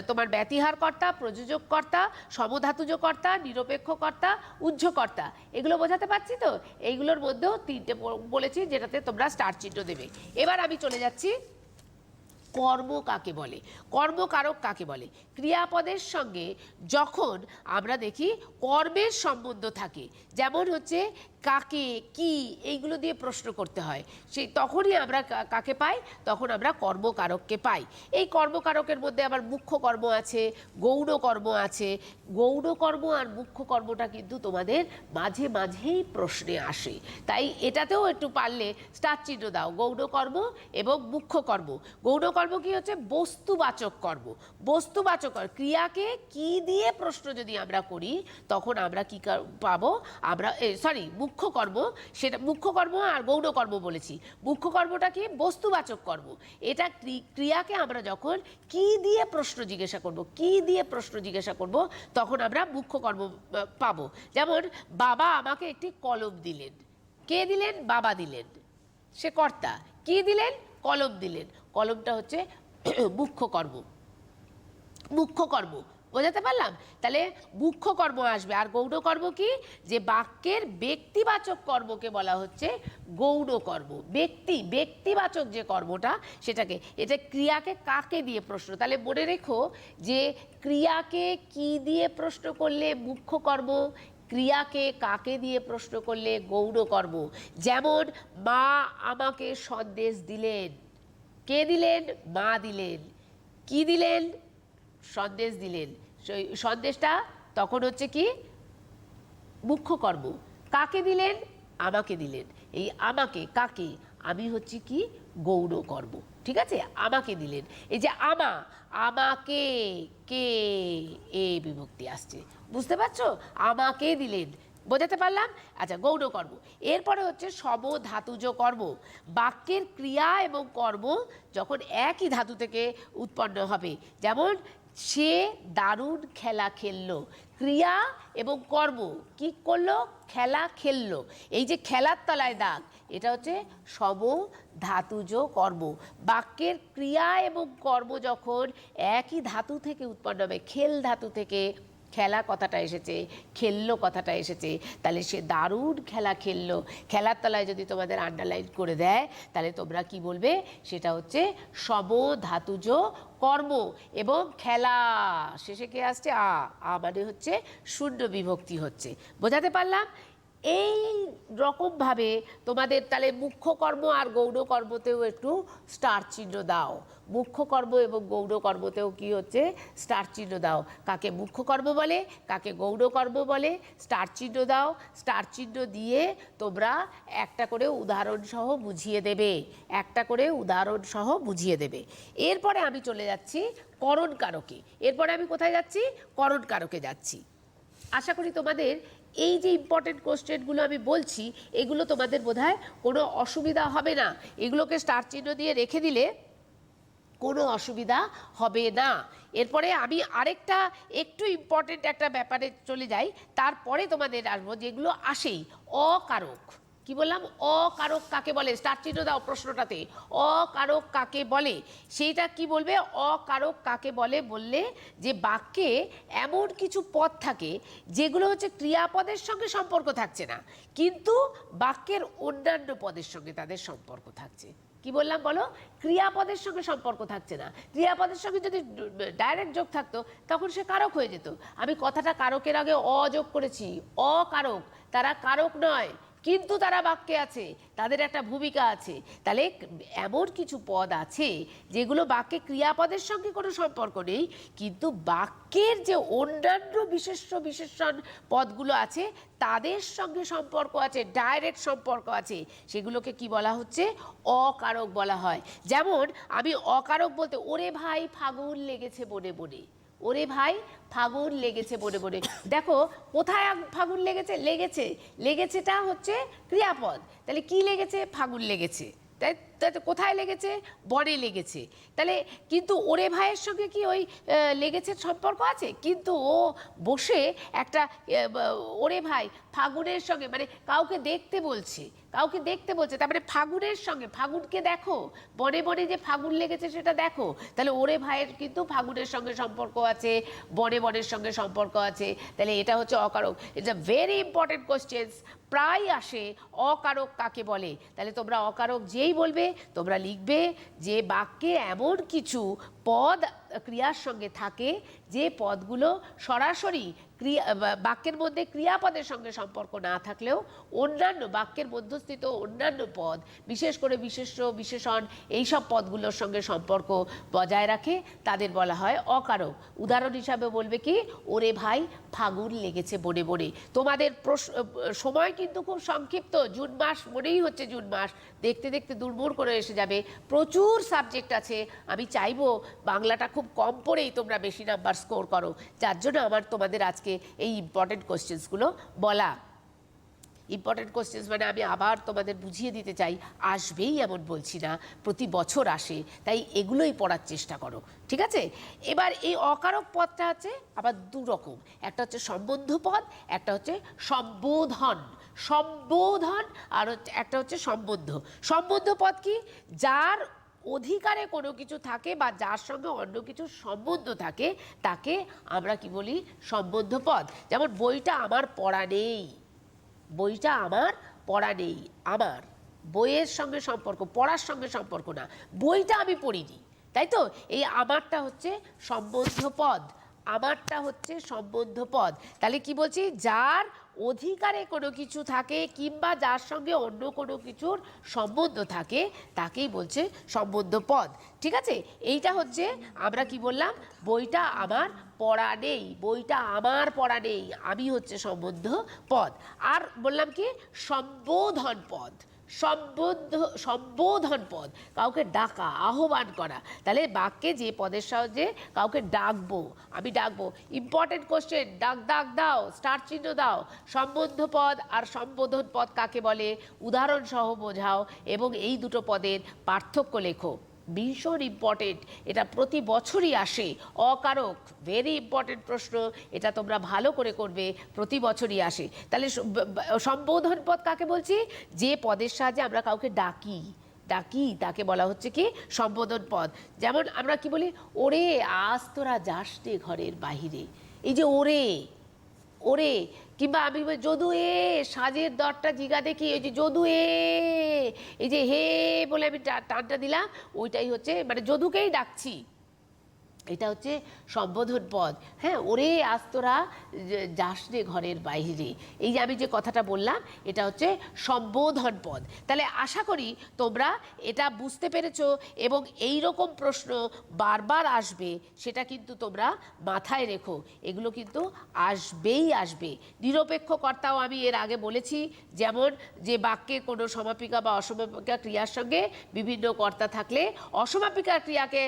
Speaker 2: তোমার ব্যতিহার কর্তা, প্রযোজক কর্তা, সমধাতুজ কর্তা, নিরপেক্ষ কর্তা, উহ্য কর্তা, এগুলো বোঝাতে পারছি তো? এইগুলোর মধ্যেও তিনটে বলেছি যেটাতে তোমরা স্টার চিহ্ন দেবে। এবার আমি চলে যাচ্ছি কর্ম কাকে বলে, কর্মকারক কাকে বলে। ক্রিয়াপদের সঙ্গে যখন আমরা দেখি কর্মের সম্বন্ধ থাকে, যেমন হচ্ছে কাকে, কি, এইগুলো দিয়ে প্রশ্ন করতে হয়, সেই তখনই আমরা কাকে পাই? তখন আমরা কর্মকারককে পাই। এই কর্মকারকের মধ্যে আবার মুখ্য কর্ম আছে, গৌণ কর্ম আছে। গৌণ কর্ম আর মুখ্য কর্মটা কিন্তু তোমাদের মাঝে মাঝেই প্রশ্নে আসে, তাই এটাতেও একটু পারলে স্টার চিহ্ন দাও। গৌণ কর্ম এবং মুখ্য কর্ম। গৌণ কর্ম কি হচ্ছে? বস্তুবাচক কর্ম। বস্তুবাচক ক্রিয়াকে কি দিয়ে প্রশ্ন যদি আমরা করি তখন আমরা কি পাবো? আমরা সরি মুখ্য কর্ম, সেটা মুখ্য কর্ম আর গৌণ কর্ম বলেছি। মুখ্য কর্মটা কি? বস্তুবাচক কর্ম। এটা ক্রিয়াকে আমরা যখন কি দিয়ে প্রশ্ন জিজ্ঞাসা করব, কি দিয়ে প্রশ্ন জিজ্ঞাসা করব, তখন আমরা মুখ্য কর্ম পাবো। যেমন বাবা আমাকে একটি কলম দিলেন। কে দিলেন? বাবা দিলেন, সে কর্তা। কি দিলেন? কলম দিলেন। কলমটা হচ্ছে মুখ্য কর্ম। মুখ্য কর্ম বোঝাতে পারলাম? তাহলে মুখ্য কর্ম আসবে। আর গৌণ কর্ম কি? যে বাক্যের ব্যক্তিবাচক কর্মকে বলা হচ্ছে গৌণ কর্ম। ব্যক্তিবাচক যে কর্মটা সেটাকে, এটা ক্রিয়াকে কাকে দিয়ে প্রশ্ন। তাহলে মনে রেখো যে ক্রিয়াকে কি দিয়ে প্রশ্ন করলে মুখ্য কর্ম, ক্রিয়াকে কাকে দিয়ে প্রশ্ন করলে গৌণ কর্ম। যেমন মা আমাকে সন্দেশ দিলেন। কে দিলেন? মা দিলেন। কি দিলেন? সন্দেশ দিলেন। সন্দেশটা তখন হচ্ছে কি? মুখ্য কর্ম। কাকে দিলেন? আমাকে দিলেন। এই আমাকে, কাকে, আমি হচ্ছে কি? গৌণ কর্ম। ঠিক আছে? আমাকে দিলেন। এই যে আমাকে, কে, এ বিভক্তি আসছে, বুঝতে পারছো? আমাকে দিলেন, বোঝাতে পারলাম? আচ্ছা, গৌণ কর্ম। এরপরে হচ্ছে সমধাতুজ কর্ম। বাক্যের ক্রিয়া এবং কর্ম যখন একই ধাতু থেকে উৎপন্ন হবে। যেমন সে দারুণ খেলা খেললো। ক্রিয়া এবং কর্ম কি করলো? খেলা খেললো। এই যে খেলার তলায় দাগ, এটা হচ্ছে সমধাতুজ কর্ম। বাক্যের ক্রিয়া এবং কর্ম যখন একই ধাতু থেকে উৎপন্ন হবে, খেল ধাতু থেকে খেলা কথাটা এসেছে, খেললো কথাটা এসেছে, তাহলে সে দারুণ খেলা খেললো। খেলার তলায় যদি তোমাদের আন্ডারলাইন করে দেয় তাহলে তোমরা কি বলবে? সেটা হচ্ছে সমধাতুজ কর্ম। এবং খেলা শেষে কে আসছে? আ মানে হচ্ছে শূন্য বিভক্তি হচ্ছে। বোঝাতে পারলাম? এই রকমভাবে তোমাদের তাহলে মুখ্য কর্ম আর গৌণ কর্মতেও একটু স্টার চিহ্ন দাও। মুখ্য কর্ম এবং গৌণ কর্মতেও কি হচ্ছে, স্টার চিহ্ন দাও। কাকে মুখ্য কর্ম বলে, কাকে গৌণ কর্ম বলে, স্টার চিহ্ন দাও। স্টার চিহ্ন দিয়ে তোমরা একটা করে উদাহরণ সহ বুঝিয়ে দেবে, একটা করে উদাহরণ সহ বুঝিয়ে দেবে। এরপরে আমি চলে যাচ্ছি করণ কারকে। এরপরে আমি কোথায় যাচ্ছি, করণ কারকে যাচ্ছি। আশা করি তোমাদের এই যে ইম্পর্টেন্ট কোশ্চেনগুলো আমি বলছি, এগুলো তোমাদের বোধহয় কোনো অসুবিধা হবে না। এগুলোকে স্টার চিহ্ন দিয়ে রেখে দিলে কোনো অসুবিধা হবে না। এরপরে আমি আরেকটা একটু ইম্পর্টেন্ট একটা ব্যাপারে চলে যাই, তারপরে তোমাদের আসবো যেগুলো আসেই। অকারক, কি বললাম, অকারক কাকে বলে, স্টার চিহ্ন দাও প্রশ্নটাতে। অকারক কাকে বলে, সেইটা কি বলবে, অকারক কাকে বলে বললে যে বাক্যে এমন কিছু পদ থাকে যেগুলো হচ্ছে ক্রিয়াপদের সঙ্গে সম্পর্ক থাকছে না, কিন্তু বাক্যের অন্যান্য পদের সঙ্গে তাদের সম্পর্ক থাকছে। কি বললাম বলো, ক্রিয়াপদের সঙ্গে সম্পর্ক থাকছে না। ক্রিয়াপদের সঙ্গে যদি ডাইরেক্ট যোগ থাকতো তখন সে কারক হয়ে যেত। আমি কথাটা কারকের আগে অযোগ করেছি, অকারক, তারা কারক নয় কিন্তু তারা বাক্যে আছে, তাদের একটা ভূমিকা আছে। তাহলে এমন কিছু পদ আছে যেগুলো বাক্যে ক্রিয়াপদের সঙ্গে কোনো সম্পর্ক নেই, কিন্তু বাক্যের যে অন্যান্য বিশেষণ পদগুলো আছে তাদের সঙ্গে সম্পর্ক আছে, ডাইরেক্ট সম্পর্ক আছে। সেগুলোকে কি বলা হচ্ছে, অকারক বলা হয়। যেমন আমি অকারক বলতে, ওরে ভাই ফাগুন লেগেছে বনে বনে, ওরে ভাই ফাগুন লেগেছে বনে বনে। দেখো কোথায় ফাগুন লেগেছে, লেগেছে, লেগেছেটা হচ্ছে ক্রিয়াপদ, তাহলে কি লেগেছে, ফাগুন লেগেছে। তাই কোথায় লেগেছে, বনে লেগেছে। তাহলে কিন্তু ওরে ভাইয়ের সঙ্গে কি ওই লেগেছে সম্পর্ক আছে, কিন্তু ও বসে একটা ওরে ভাই ফাগুনের সঙ্গে, মানে কাউকে দেখতে বলছে, কাউকে দেখতে বলছে, তার মানে ফাগুনের সঙ্গে, ফাগুনকে দেখো, বনে বনে যে ফাগুন লেগেছে সেটা দেখো। তাহলে ওরে ভাইয়ের কিন্তু ফাগুনের সঙ্গে সম্পর্ক আছে, বনে বনের সঙ্গে সম্পর্ক আছে। তাহলে এটা হচ্ছে অকারক। It's a very important questions, প্রায় আসে অকারক কাকে বলে। তাহলে তোমরা অকারক যেই বলবে তোমরা লিখবে যে বাক্যে এমন কিছু পদ ক্রিয়ার সঙ্গে থাকে যে পদগুলো সরাসরি বাক্যের মধ্যে ক্রিয়াপদের সঙ্গে সম্পর্ক না থাকলেও অন্যান্য বাক্যের মধ্যস্থিত অন্যান্য পদ, বিশেষ করে বিশেষ্য বিশেষণ, এইসব পদগুলোর সঙ্গে সম্পর্ক বজায় রাখে, তাদের বলা হয় অকারক। উদাহরণ হিসাবে বলবে কি, ওরে ভাই ফাগুন লেগেছে বনে বনে। তোমাদের সময় কিন্তু খুব সংক্ষিপ্ত, জুন মাস মনেই হচ্ছে জুন মাস, দেখতে দেখতে দুর্মূর করে এসে যাবে। প্রচুর সাবজেক্ট আছে, আমি চাইবো বাংলাটা খুব কম পড়েই তোমরা বেশি নাম্বার স্কোর করো, যার জন্য আমার তোমাদের আজকে এই ইম্পর্টেন্ট কোশ্চেন্সগুলো বলা। ইম্পর্টেন্ট কোশ্চেন্স মানে আমি আবার তোমাদের বুঝিয়ে দিতে চাই, আসবেই এমন বলছি না, প্রতি বছর আসে, তাই এগুলোই পড়ার চেষ্টা করো, ঠিক আছে। এবার এই অকারক পদটা আছে আবার দু রকম, একটা হচ্ছে সম্বন্ধ পদ, একটা হচ্ছে সম্বোধন। সম্বোধন আর একটা হচ্ছে সম্বন্ধ। সম্বন্ধ পদ কি, যার অধিকারে কোনো কিছু থাকে বা যার সঙ্গে অন্য কিছুর সম্বন্ধ থাকে তাকে আমরা কি বলি, সম্বন্ধ পদ। যেমন বইটা আমার পড়া নেই, বইটা আমার পড়া নেই, আমার বইয়ের সঙ্গে সম্পর্ক, পড়ার সঙ্গে সম্পর্ক না, বইটা আমি পড়িনি, তাই তো। এই আমারটা হচ্ছে সম্বন্ধ পদ, আমারটা হচ্ছে সম্বন্ধ পদ। তাহলে কি বলছি, যার অধিকারে কোনো কিছু থাকে কিংবা যার সঙ্গে অন্য কোনো কিছুর সম্বন্ধ থাকে তাকেই বলছে সম্বন্ধ পদ, ঠিক আছে। এইটা হচ্ছে আমরা কি বললাম, বইটা আমার পড়া নেই, বইটা আমার পড়া নেই, আমি হচ্ছে সম্বন্ধ পদ। আর বললাম কি, সম্বোধন পদ, সম্বোধন পদ, কাউকে ডাকা, আহ্বান করা। তাহলে বাক্যে যে পদের সাহায্যে কাউকে ডাকবো, আমি ডাকবো, ইম্পর্টেন্ট কোশ্চেন, ডাক ডাক দাও, স্টার চিহ্ন দাও, সম্বন্ধ পদ আর সম্বোধন পদ কাকে বলে উদাহরণ সহ বোঝাও এবং এই দুটো পদের পার্থক্য লেখো। ভীষণ ইম্পর্টেন্ট, এটা প্রতি বছরই আসে, অকারক, ভেরি ইম্পর্টেন্ট প্রশ্ন, এটা তোমরা ভালো করে করবে, প্রতি বছরই আসে। তাহলে সম্বোধন পদ কাকে বলছি, যে পদের সাহায্যে আমরা কাউকে ডাকি, ডাকি তাকে বলা হচ্ছে কি সম্বোধন পদ। যেমন আমরা কি বলি, ওরে আজ তোরা যাস নে ঘরের বাহিরে, এই যে ওরে, ওরে, কিংবা আমি যদু এ সাজের দরটা জিগা দেখি, ওই যে যদু এ, এই যে হে বলে আমি টানটা দিলাম, ওইটাই হচ্ছে মানে যদুকেই ডাকছি, এটা হচ্ছে সম্বোধন পদ। হ্যাঁ, ওরে আজ তোরা যাস রে ঘরের বাইরে, এই যে আমি যে কথাটা বললাম এটা হচ্ছে সম্বোধন পদ। তাহলে আশা করি তোমরা এটা বুঝতে পেরেছো এবং এই রকম প্রশ্ন বারবার আসবে সেটা কিন্তু তোমরা মাথায় রেখো, এগুলো কিন্তু আসবেই আসবে। নিরপেক্ষ কর্তাও আমি এর আগে বলেছি, যেমন যে বাক্যে কোনো সমাপিকা বা অসমাপিকা ক্রিয়ার সঙ্গে বিভিন্ন কর্তা থাকলে অসমাপিকা ক্রিয়াকে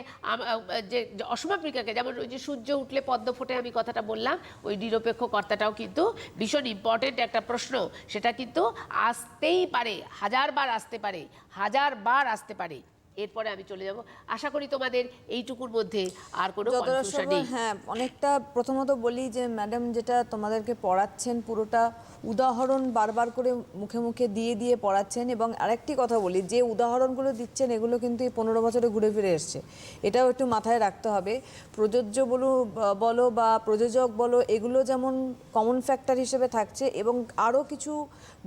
Speaker 2: যে অসমাপিকাকে, যেমন ওই যে সূর্য উঠলে পদ্ম ফোটে আমি কথাটা বললাম, ওই নিরপেক্ষ কর্তাটাও কিন্তু ভীষণ ইম্পর্টেন্ট একটা প্রশ্ন। সেটা কিন্তু আসতেই পারে, হাজারবার আসতে পারে, হাজারবার আসতে পারে। এরপরে আমি চলে যাব। আশা করি তোমাদের এইটুকুর মধ্যে আর কোনো কনফিউশন নেই।
Speaker 1: হ্যাঁ, অনেকটা প্রথমত বলি যে ম্যাডাম যেটা তোমাদেরকে পড়াচ্ছেন পুরোটা উদাহরণ বারবার করে মুখে মুখে দিয়ে দিয়ে পড়াচ্ছেন। এবং আরেকটি কথা বলি, যে উদাহরণগুলো দিচ্ছেন এগুলো কিন্তু এই 15 বছরে ঘুরে ফিরে এসছে, এটাও একটু মাথায় রাখতে হবে। প্রযোজ্য বলো বা প্রযোজক বলো, এগুলো যেমন কমন ফ্যাক্টর হিসেবে থাকছে এবং আরও কিছু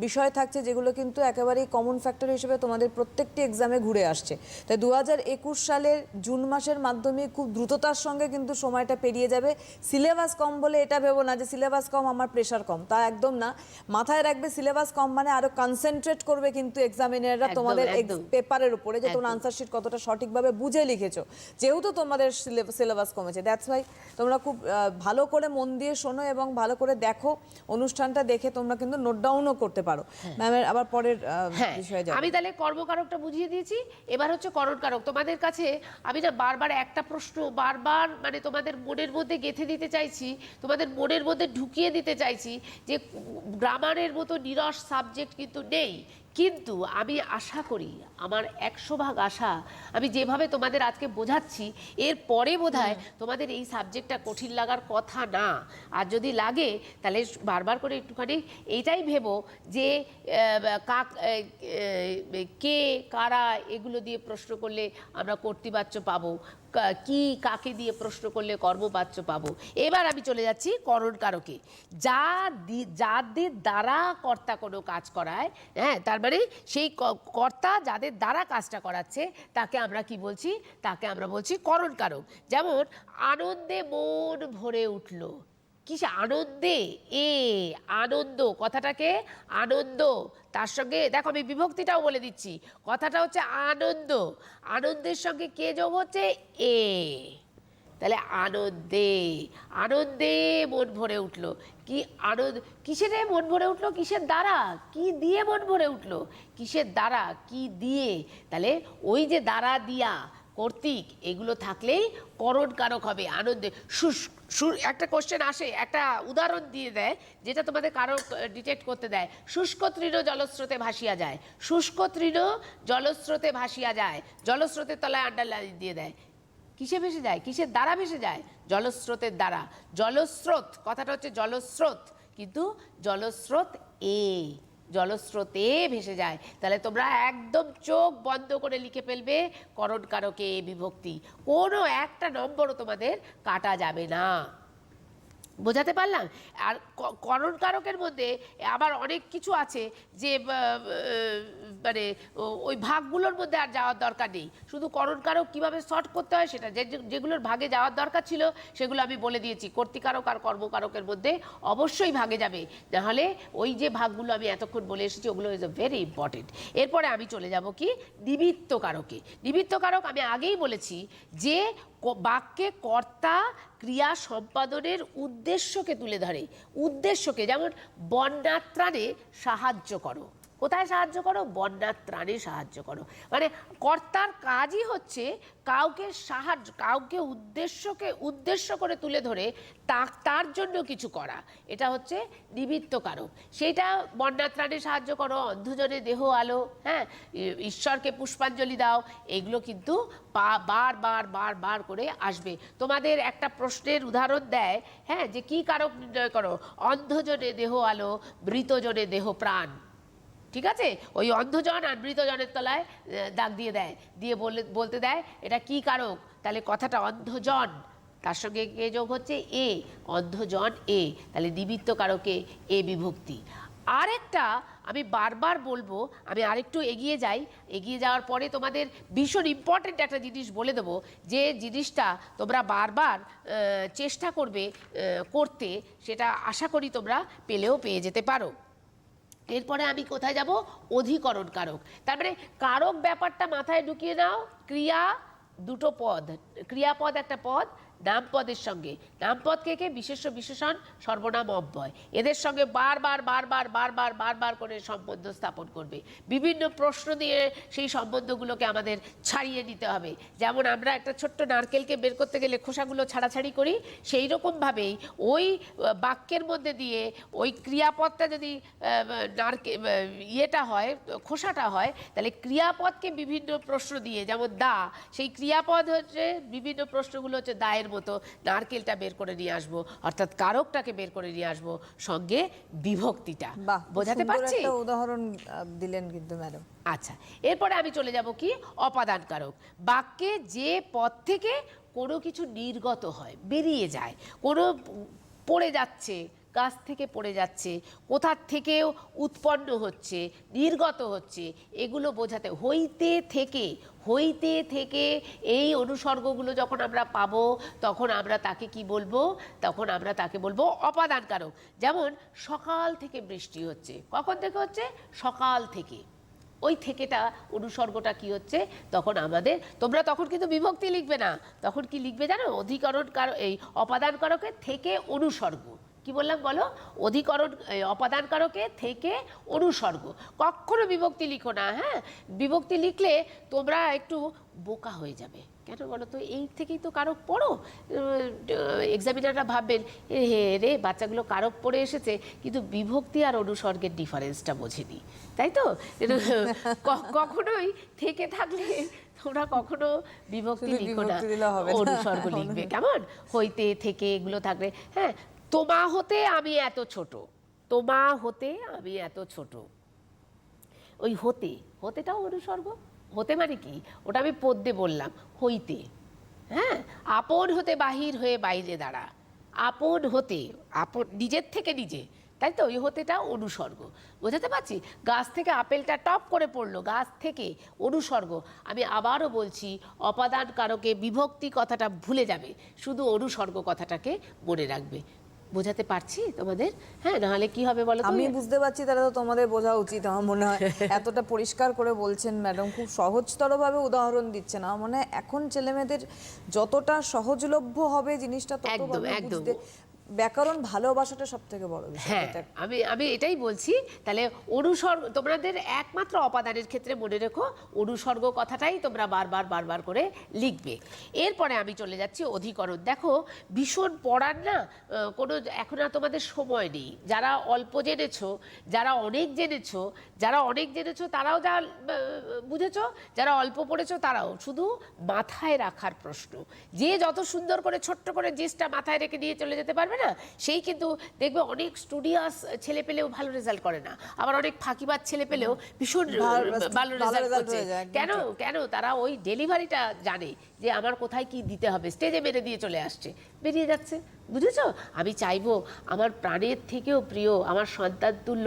Speaker 1: বিষয় থাকছে যেগুলো কিন্তু একেবারেই কমন ফ্যাক্টর হিসেবে তোমাদের প্রত্যেকটি এক্সামে ঘুরে আসছে। তাই 2021 সালের জুন মাসের মাধ্যমে খুব দ্রুততার সঙ্গে কিন্তু সময়টা পেরিয়ে যাবে। সিলেবাস কম বলে এটা ভেবো না যে সিলেবাস কম আমার প্রেশার কম, তা একদম না। মাথায় রাখবে সিলেবাস কম মানে আরো কনসেন্ট্রেট করবে কিন্তু এক্সামিনাররা তোমাদের পেপারের উপরে, যে তোমরা আনসার শিট কতটা সঠিকভাবে বুঝে লিখেছো। যেহেতু তোমাদের সিলেবাস কমেছে, দ্যাটস ওয়াই তোমরা খুব ভালো করে মন দিয়ে শোনো এবং ভালো করে দেখো। অনুষ্ঠানটা দেখে তোমরা কিন্তু নোট ডাউনও করতে পারো। ম্যামের আবার পরের বিষয়ে যাবো।
Speaker 2: আমি তাহলে কর্মকারকটা বুঝিয়ে দিয়েছি, এবার হচ্ছে করণকারক। তোমাদের কাছে আমি না বারবার একটা প্রশ্ন বারবার মানে তোমাদের মনের মধ্যে গেঁথে দিতে চাইছি, তোমাদের মনের মধ্যে ঢুকিয়ে দিতে চাইছি যে গ্রামারের মতো নিরস সাবজেক্ট কিন্তু নেই। কিন্তু আমি আশা করি, আমার 100 ভাগ আশা, আমি যেভাবে তোমাদের আজকে বোঝাচ্ছি এর পরে বোধহয় তোমাদের এই সাবজেক্টটা কঠিন লাগার কথা না। আর যদি লাগে তাহলে বারবার করে একটুখানি এইটাই ভেবো যে কে কারা এগুলো দিয়ে প্রশ্ন করলে আমরা কর্তৃবাচ্য পাবো, কি কাকে দিয়ে প্রশ্ন করলে কর্মবাচ্য পাবো। এবার আমি চলে যাচ্ছি করণকারকে। যাদের দ্বারা কর্তা কোনো কাজ করায়, হ্যাঁ, তার মানে সেই কর্তা যাদের দ্বারা কাজটা করাচ্ছে তাকে আমরা কি বলছি, তাকে আমরা বলছি করণকারক। যেমন আনন্দে মন ভরে উঠল, কিসে আনন্দে, আনন্দ কথাটাকে আনন্দ, তার সঙ্গে দেখো আমি বিভক্তিটাও বলে দিচ্ছি, কথাটা হচ্ছে আনন্দ, আনন্দের সঙ্গে কে যোগ হচ্ছে এ, তাহলে আনন্দে, আনন্দে মন ভরে উঠলো। কি আনন্দ, কিসের মন ভরে উঠলো, কিসের দ্বারা, কি দিয়ে মন ভরে উঠলো, কিসের দ্বারা, কি দিয়ে, তাহলে ওই যে দ্বারা দিয়া কর্তৃক এগুলো থাকলেই করণকারক হবে। আনন্দে একটা কোশ্চেন আসে, একটা উদাহরণ দিয়ে দেয় যেটা তোমাদের কারো ডিটেক্ট করতে দেয়। শুষ্ক তৃণ জলস্রোতে ভাসিয়া যায়, শুষ্ক তৃণ জলস্রোতে ভাসিয়া যায়, জলস্রোতের তলায় আন্ডারলাইন দিয়ে দেয়। কিসে ভেসে যায়, কিসের দ্বারা ভেসে যায়, জলস্রোতের দ্বারা। জলস্রোত কথাটা হচ্ছে জলস্রোত, কিন্তু জলস্রোত জলস্রোতে ভেসে যায়। তাহলে তোমরা একদম চোখ বন্ধ করে লিখে ফেলবে করণকারকে বিভক্তি, কোনো একটা নম্বরও তোমাদের কাটা যাবে না। বোঝাতে পারলাম? আর করণকারকের মধ্যে আবার অনেক কিছু আছে যে মানে ওই ভাগগুলোর মধ্যে আর যাওয়ার দরকার নেই, শুধু করণকারক কীভাবে শর্ট করতে হয় সেটা, যেগুলোর ভাগে যাওয়ার দরকার ছিল সেগুলো আমি বলে দিয়েছি। কর্তৃকারক আর কর্মকারকের মধ্যে অবশ্যই ভাগে যাবে, নাহলে ওই যে ভাগগুলো আমি এতক্ষণ বলে এসেছি ওগুলো ইজ ভেরি ইম্পর্টেন্ট। এরপরে আমি চলে যাব কি নিমিত্তকারকে। নিমিত্তকারক আমি আগেই বলেছি যে বাক্যে কর্তা ক্রিয়া সম্পাদনের উদ্দেশ্যকে তুলে ধরে, উদ্দেশ্যকে, যেমন বন্যার ত্রাণে সাহায্য করো, কোথায় সাহায্য করো, বন্যার ত্রাণে সাহায্য করো, মানে কর্তার কাজই হচ্ছে কাউকে সাহায্য, কাউকে উদ্দেশ্য করে তুলে ধরে তার জন্য কিছু করা, এটা হচ্ছে নিমিত্তকারক। সেটা বন্যার ত্রাণে সাহায্য করো, অন্ধজনে দেহ আলো, হ্যাঁ, ঈশ্বরকে পুষ্পাঞ্জলি দাও, এগুলো কিন্তু বার করে আসবে। তোমাদের একটা প্রশ্নের উদাহরণ দেয়, হ্যাঁ, যে কি কারক নির্ণয় করো, অন্ধজনে দেহ আলো, মৃতজনে দেহ প্রাণ। ঠিক আছে, ওই অন্ধজন আর মৃতজনের তলায় দাগ দিয়ে দেয়, দিয়ে বলতে দেয় এটা কি কারক, তাহলে কথাটা অন্ধজন, তার সঙ্গে কে যোগ হচ্ছে এ, অন্ধজন এ, তাহলে নিমিত্ত কারকে এ বিভক্তি। আরেকটা আমি বারবার বলবো, আমি আরেকটু এগিয়ে যাই, এগিয়ে যাওয়ার পরে তোমাদের ভীষণ ইম্পর্ট্যান্ট একটা জিনিস বলে দেবো, যে জিনিসটা তোমরা বারবার চেষ্টা করবে করতে, সেটা আশা করি তোমরা পেলেও পেয়ে যেতে পারো। এরপরে আমি কোথায় যাব? অধিকরণ কারক। তার মানে কারক ব্যাপারটা মাথায় ঢুকিয়ে নাও। ক্রিয়া দুটো পদ, ক্রিয়াপদ একটা পদ, নামপদের সঙ্গে, নামপদকে কে বিশেষ্য বিশেষণ সর্বনাম অব্যয়, এদের সঙ্গে বারবার বারবার বারবার বারবার করে সম্বন্ধ স্থাপন করবে। বিভিন্ন প্রশ্ন দিয়ে সেই সম্বন্ধগুলোকে আমাদের ছাড়িয়ে নিতে হবে। যেমন আমরা একটা ছোট্ট নারকেলকে বের করতে গেলে খোসাগুলো ছাড়াছাড়ি করি, সেই রকমভাবেই ওই বাক্যের মধ্যে দিয়ে ওই ক্রিয়াপদটা যদি ইয়েটা হয়, খোসাটা হয়, তাহলে ক্রিয়াপদকে বিভিন্ন প্রশ্ন দিয়ে, যেমন দা, সেই ক্রিয়াপদ হচ্ছে বিভিন্ন প্রশ্নগুলো হচ্ছে দায়ের মতো, নারকেলটা বের করে নিয়ে আসবো, অর্থাৎ কারকটাকে বের করে নিয়ে আসবো, সঙ্গে বিভক্তিটা।
Speaker 1: বাহ,
Speaker 2: বোঝাতে পারছি?
Speaker 1: একটা উদাহরণ দিলেন কিন্তু ম্যাডাম।
Speaker 2: আচ্ছা, এরপরে আমি চলে যাব কি? অপাদান কারক। বাক্যে যে পদ থেকে কোনো কিছু নির্গত হয়, বেরিয়ে যায়, কোনো পড়ে যাচ্ছে, গাছ থেকে পড়ে যাচ্ছে, কোথার থেকেও উৎপন্ন হচ্ছে, নির্গত হচ্ছে, এগুলো বোঝাতে হইতে থেকে এই অনুসর্গগুলো যখন আমরা পাবো, তখন আমরা তাকে কি বলবো? তখন আমরা তাকে বলবো অপাদান কারক। যেমন সকাল থেকে বৃষ্টি হচ্ছে, কখন থেকে হচ্ছে? সকাল থেকে। ওই থেকেটা অনুসর্গটা কি হচ্ছে? তখন আমাদের, তোমরা তখন কিন্তু বিভক্তি লিখবে না, তখন কি লিখবে জানো? অধিকরণ কারক, এই অপাদান কারকের থেকে অনুসর্গ। কি বললাম বলো? অধিকরণ, অপাদান কারকে থেকে অনুসর্গ। কখনো বিভক্তি লিখো না, হ্যাঁ? বিভক্তি লিখলে তোমরা একটু বোকা হয়ে যাবে। কেন বলো তো? এই থেকেই তো কারক পড়ো। এক্সামিনাররা ভাববেন হে রে, বাচ্চাগুলো কারক পড়ে এসেছে, কিন্তু বিভক্তি আর অনুসর্গের ডিফারেন্সটা বোঝেনি, তাই তো? কখনোই থেকে থাকলে তোমরা কখনো বিভক্তি লিখো না, অনুসর্গ লিখবে। কেমন? হইতে থেকে এগুলো থাকবে। হ্যাঁ, তোমা হতে আমি এত ছোট, তোমা হতে আমি এত ছোট, ওই হতেটাও অনুসর্গ। হতে মানে কি? ওটা আমি পদ্যে বললাম, হইতে। হ্যাঁ, আপন হতে বাহির হয়ে বাইরে দাঁড়া, আপন হতে, আপন নিজের থেকে নিজে, তাই তো? ওই হতেটা অনুসর্গ। বোঝাতে পারছি? গাছ থেকে আপেলটা টপ করে পড়লো, গাছ থেকে, অনুসর্গ। আমি আবারও বলছি, অপাদান কারকে বিভক্তি কথাটা ভুলে যাবে, শুধু অনুসর্গ কথাটাকে মনে রাখবে। বোঝাতে পারছি তোমাদের? হ্যাঁ, নাহলে কি হবে বলো তো?
Speaker 1: আমি বুঝতে পারছি, তাহলে তো তোমাদের বোঝা উচিত আমার মনে হয়। এতটা পরিষ্কার করে বলছেন ম্যাডাম, খুব সহজতরভাবে উদাহরণ দিচ্ছেন। আমার মনে হয় এখন ছেলেমেয়েদের যতটা সহজলভ্য হবে জিনিসটা, তত
Speaker 2: একদম,
Speaker 1: ভাবে
Speaker 2: একদম।
Speaker 1: বুঝতে। ব্যাকরণ ভালোবাসাটা সব থেকে বড় বিষয়।
Speaker 2: হ্যাঁ,
Speaker 1: এটা
Speaker 2: আমি এটাই বলছি। তাহলে অনুসর্গ তোমাদের একমাত্র অপাদানের ক্ষেত্রে মনে রেখো, অনুসর্গ কথাটাই তোমরা বারবার বারবার করে লিখবে। এরপরে আমি চলে যাচ্ছি অধিকরণ। দেখো, ভীষণ পড়ার না কোনো এখন আর তোমাদের সময় নেই। যারা অল্প জেনেছো, যারা অনেক জেনেছো তারাও যা বুঝেছো, যারা অল্প পড়েছো তারাও, শুধু মাথায় রাখার প্রশ্ন। যে যত সুন্দর করে ছোট্ট করে জিনিসটা মাথায় রেখে দিয়ে চলে যেতে পারবে না, সেই কিন্তু দেখবে অনেক স্টুডিয়াস ছেলে পেলেও ভালো রেজাল্ট করে না, আবার অনেক ফাঁকিবাজ ছেলে পেলেও ভীষণ ভালো রেজাল্ট করছে। কেন? তারা ওই ডেলিভারিটা জানে, যে আমার কোথায় কি দিতে হবে, স্টেজে মেরে দিয়ে চলে আসছে, বেরিয়ে যাচ্ছে। বুঝেছো? আমি চাইবো আমার প্রাণের থেকেও প্রিয়, আমার সন্তান তুল্য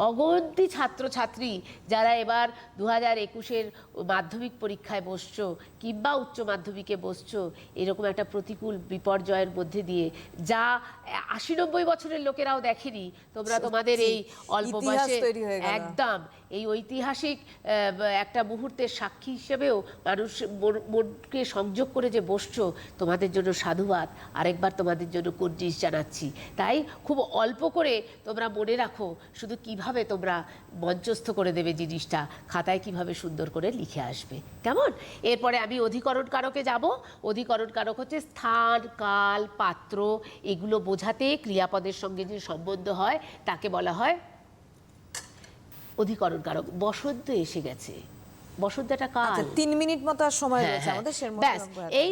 Speaker 2: অগন্তি ছাত্রছাত্রী যারা এবার 2021-এর মাধ্যমিক পরীক্ষায় বসছো, কিংবা উচ্চ মাধ্যমিকে বসছো, এরকম একটা প্রতিকূল বিপর্যয়ের মধ্যে দিয়ে, যা 80-90 বছরের লোকেরাও দেখেনি, তোমরা তোমাদের এই অল্প বয়সে একদম এই ঐতিহাসিক একটা মুহূর্তের সাক্ষী হিসেবেও মানুষ মনকে সংযোগ করে যে বসছো, তোমাদের জন্য সাধুবাদ। আরেকবার তোমাদের জন্য কুর্নিশ জানাচ্ছি। তাই খুব অল্প করে তোমরা মনে রাখো, শুধু কিভাবে তোমরা মঞ্চস্থ করে দেবে জিনিসটা, খাতায় কিভাবে সুন্দর করে লিখে আসবে। কেমন? এরপরে আমি অধিকরণ কারকে যাব। অধিকরণ কারক হচ্ছে স্থান, কাল, পাত্র, এগুলো বোঝাতে ক্রিয়াপদের সঙ্গে যে সম্বন্ধ হয় তাকে বলা হয় অধিকরণ কারক। বসন্ত এসে গেছে, বসন্তটা কাল।
Speaker 1: 3 মিনিট মতো আর সময় রয়েছে আমাদের।
Speaker 2: ব্যাস, এই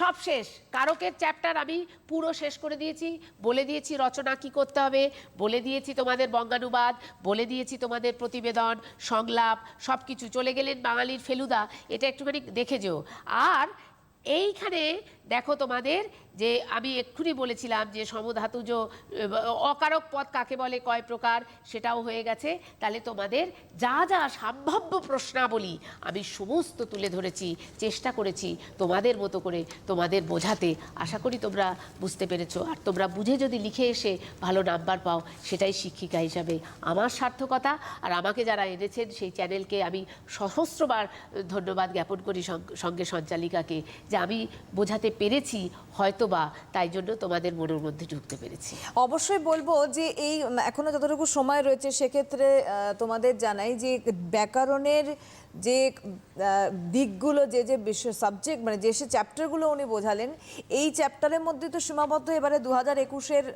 Speaker 2: সব শেষ। কারকের চ্যাপ্টার আমি পুরো শেষ করে দিয়েছি, বলে দিয়েছি রচনা কি করতে হবে, বলে দিয়েছি তোমাদের বঙ্গানুবাদ, বলে দিয়েছি তোমাদের প্রতিবেদন, সংলাপ, সব কিছু। চলে গেলেন বাঙালির ফেলুদা, এটা একটুখানি দেখে যেও। আর এইখানে দেখো তোমাদের যে আমি এক্ষুনি বলেছিলাম যে সমধাতুজ অকারক পদ কাকে বলে কয় প্রকার, সেটাও হয়ে গেছে। তাহলে তোমাদের যা যা সম্ভাব্য প্রশ্নাবলী আমি সমস্ত তুলে ধরেছি, চেষ্টা করেছি তোমাদের মতো করে তোমাদের বোঝাতে। আশা করি তোমরা বুঝতে পেরেছো। আর তোমরা বুঝে যদি লিখে এসে ভালো নাম্বার পাও, সেটাই শিক্ষিকা হিসাবে আমার সার্থকতা। আর আমাকে যারা এনেছেন সেই চ্যানেলকে আমি সহস্রবার ধন্যবাদ জ্ঞাপন করি, সঙ্গে সঞ্চালিকাকে, যে আমি বোঝাতে পেরেছি হয়তোবা, তাই জন্য তোমাদের মনের মধ্যে ঢুকতে পেরেছি।
Speaker 1: অবশ্যই বলবো যে এই এখনো যতটুকু সময় রয়েছে সেক্ষেত্রে তোমাদের জানাই যে ব্যাকরণের যে দিকগুলো, যে যে বিষয় সাবজেক্ট মানে যে সে চ্যাপ্টারগুলো উনি বোঝালেন, এই চ্যাপ্টারের মধ্যে তো সীমাবদ্ধ এবারে 2021-এর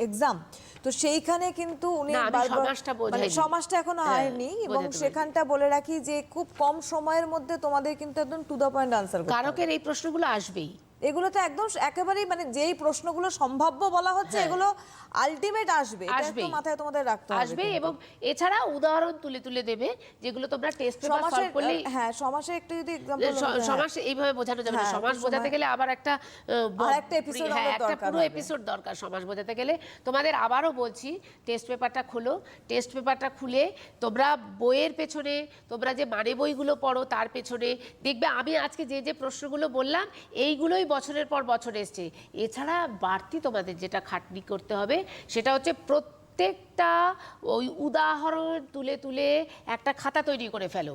Speaker 1: এক্সাম। তো সেইখানে কিন্তু উনি সমাজটা এখনো হয়নি, এবং সেখানটা বলে রাখি যে খুব কম সময়ের মধ্যে তোমাদের কিন্তু একদম টু দ্য পয়েন্ট আনসার করতে হবে।
Speaker 2: কারকের এই প্রশ্নগুলো আসবেই,
Speaker 1: এগুলো তো একদম একেবারেই মানে যেই প্রশ্নগুলো সম্ভাব্য বলা হচ্ছে এগুলো আলটিমেট আসবে, এটা তো মাথায় তোমাদের রাখতে হবে
Speaker 2: আসবে। এবং এছাড়া উদাহরণ তুলে তুলে দেবে যেগুলো তোমরা টেস্ট পেপার সলভ করলে।
Speaker 1: হ্যাঁ, সমাসে একটু যদি एग्जांपल
Speaker 2: সমাস এইভাবে বোঝানো যাবে না। সমাস বোঝাতে গেলে আবার একটা
Speaker 1: এপিসোড
Speaker 2: একটা পুরো এপিসোড দরকার সমাস বোঝাতে গেলে। তোমাদের আবারও বলছি, টেস্ট পেপারটা খোলো, টেস্ট পেপারটা খুলে তোমরা বইয়ের পেছনে, তোমরা যে মানে বইগুলো পড়ো তার পেছনে দেখবে আমি আজকে যে যে প্রশ্নগুলো বললাম এইগুলোই বছরের পর বছর এসছে। এছাড়া বাড়তি তোমাদের যেটা খাটনি করতে হবে সেটা হচ্ছে প্রত্যেকটা ওই উদাহরণ তুলে তুলে একটা খাতা তৈরি করে ফেলো।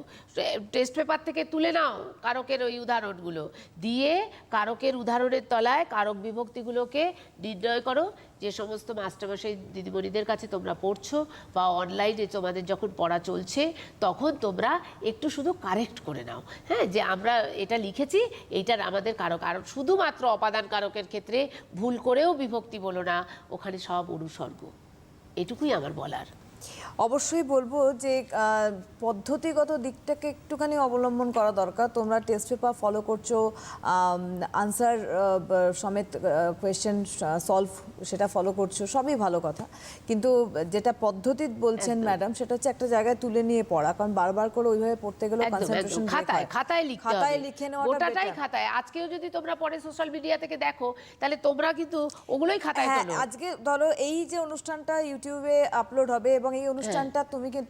Speaker 2: টেস্ট পেপার থেকে তুলে নাও কারকের ওই উদাহরণগুলো দিয়ে কারকের উদাহরণের তলায় কারক বিভক্তিগুলোকে নির্ণয় করো। যে সমস্ত মাস্টারমশাই দিদিমণিদের কাছে তোমরা পড়ছো বা অনলাইনে তোমাদের যখন পড়া চলছে, তখন তোমরা একটু শুধু কারেক্ট করে নাও, হ্যাঁ, যে আমরা এটা লিখেছি এইটার আমাদের কারক। আর শুধুমাত্র অপাদান কারকের ক্ষেত্রে ভুল করেও বিভক্তি বলো না, ওখানে সব অনুসর্গ। এটুকুই আমার বলার।
Speaker 1: অবশ্যই বলবো যে পদ্ধতিগত দিকটাকে একটুখানি অবলম্বন করা দরকার। তোমরা টেস্ট পেপার ফলো করছো, আনসার সমেত কোয়েশ্চেন সলভ সেটা ফলো করছো, সবই ভালো কথা, কিন্তু যেটা পদ্ধতি বলছেন ম্যাডাম সেটা হচ্ছে একটা জায়গায় তুলে নিয়ে পড়া, কারণ বারবার করে ওইভাবে পড়তে গেলে কনসেন্ট্রেশন
Speaker 2: খাতায়
Speaker 1: লিখে নেওয়াটা
Speaker 2: ওটাটাই খাতায়। আজকেও যদি তোমরা পরে সোশ্যাল মিডিয়া থেকে দেখো তাহলে তোমরা কিন্তু ওগুলোই খাতায় তোলো।
Speaker 1: আজকে ধরো এই যে অনুষ্ঠানটা ইউটিউবে আপলোড হবে এবং এই অনুষ্ঠানটা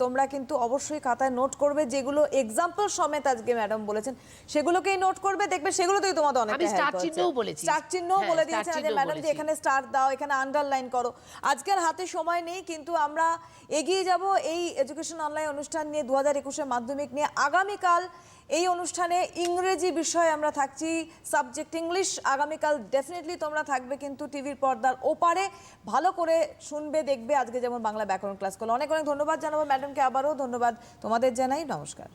Speaker 1: তোমরা কিন্তু অবশ্যই খাতায় নোট করবে, যেগুলো এক্সাম্পল সমেত আজকে ম্যাডাম বলেছেন সেগুলোকেই নোট করবে, দেখবে সেগুলোতেই তোমাদের অনেক হেল্প হচ্ছে।
Speaker 2: স্টার চিহ্নও বলেছি,
Speaker 1: স্টার চিহ্নও বলে দিয়েছেন যে ম্যাডাম যে এখানে স্টার দাও, এখানে আন্ডারলাইন করো। আজকের হাতে সময় নেই, কিন্তু আমরা এগিয়ে যাব এই এডুকেশন অনলাইন অনুষ্ঠান নিয়ে, 2021-এর মাধ্যমিক নিয়ে। আগামীকাল এই অনুষ্ঠানে ইংরেজি বিষয়ে আমরা থাকছি, সাবজেক্ট ইংলিশ। আগামীকাল ডেফিনেটলি তোমরা থাকবে কিন্তু টিভির পর্দার ওপারে, ভালো করে শুনবে দেখবে। আজকে যেমন বাংলা ব্যাকরণ ক্লাস করলো। অনেক অনেক ধন্যবাদ জানাবো ম্যাডামকে, আবারও ধন্যবাদ তোমাদের জানাই। নমস্কার।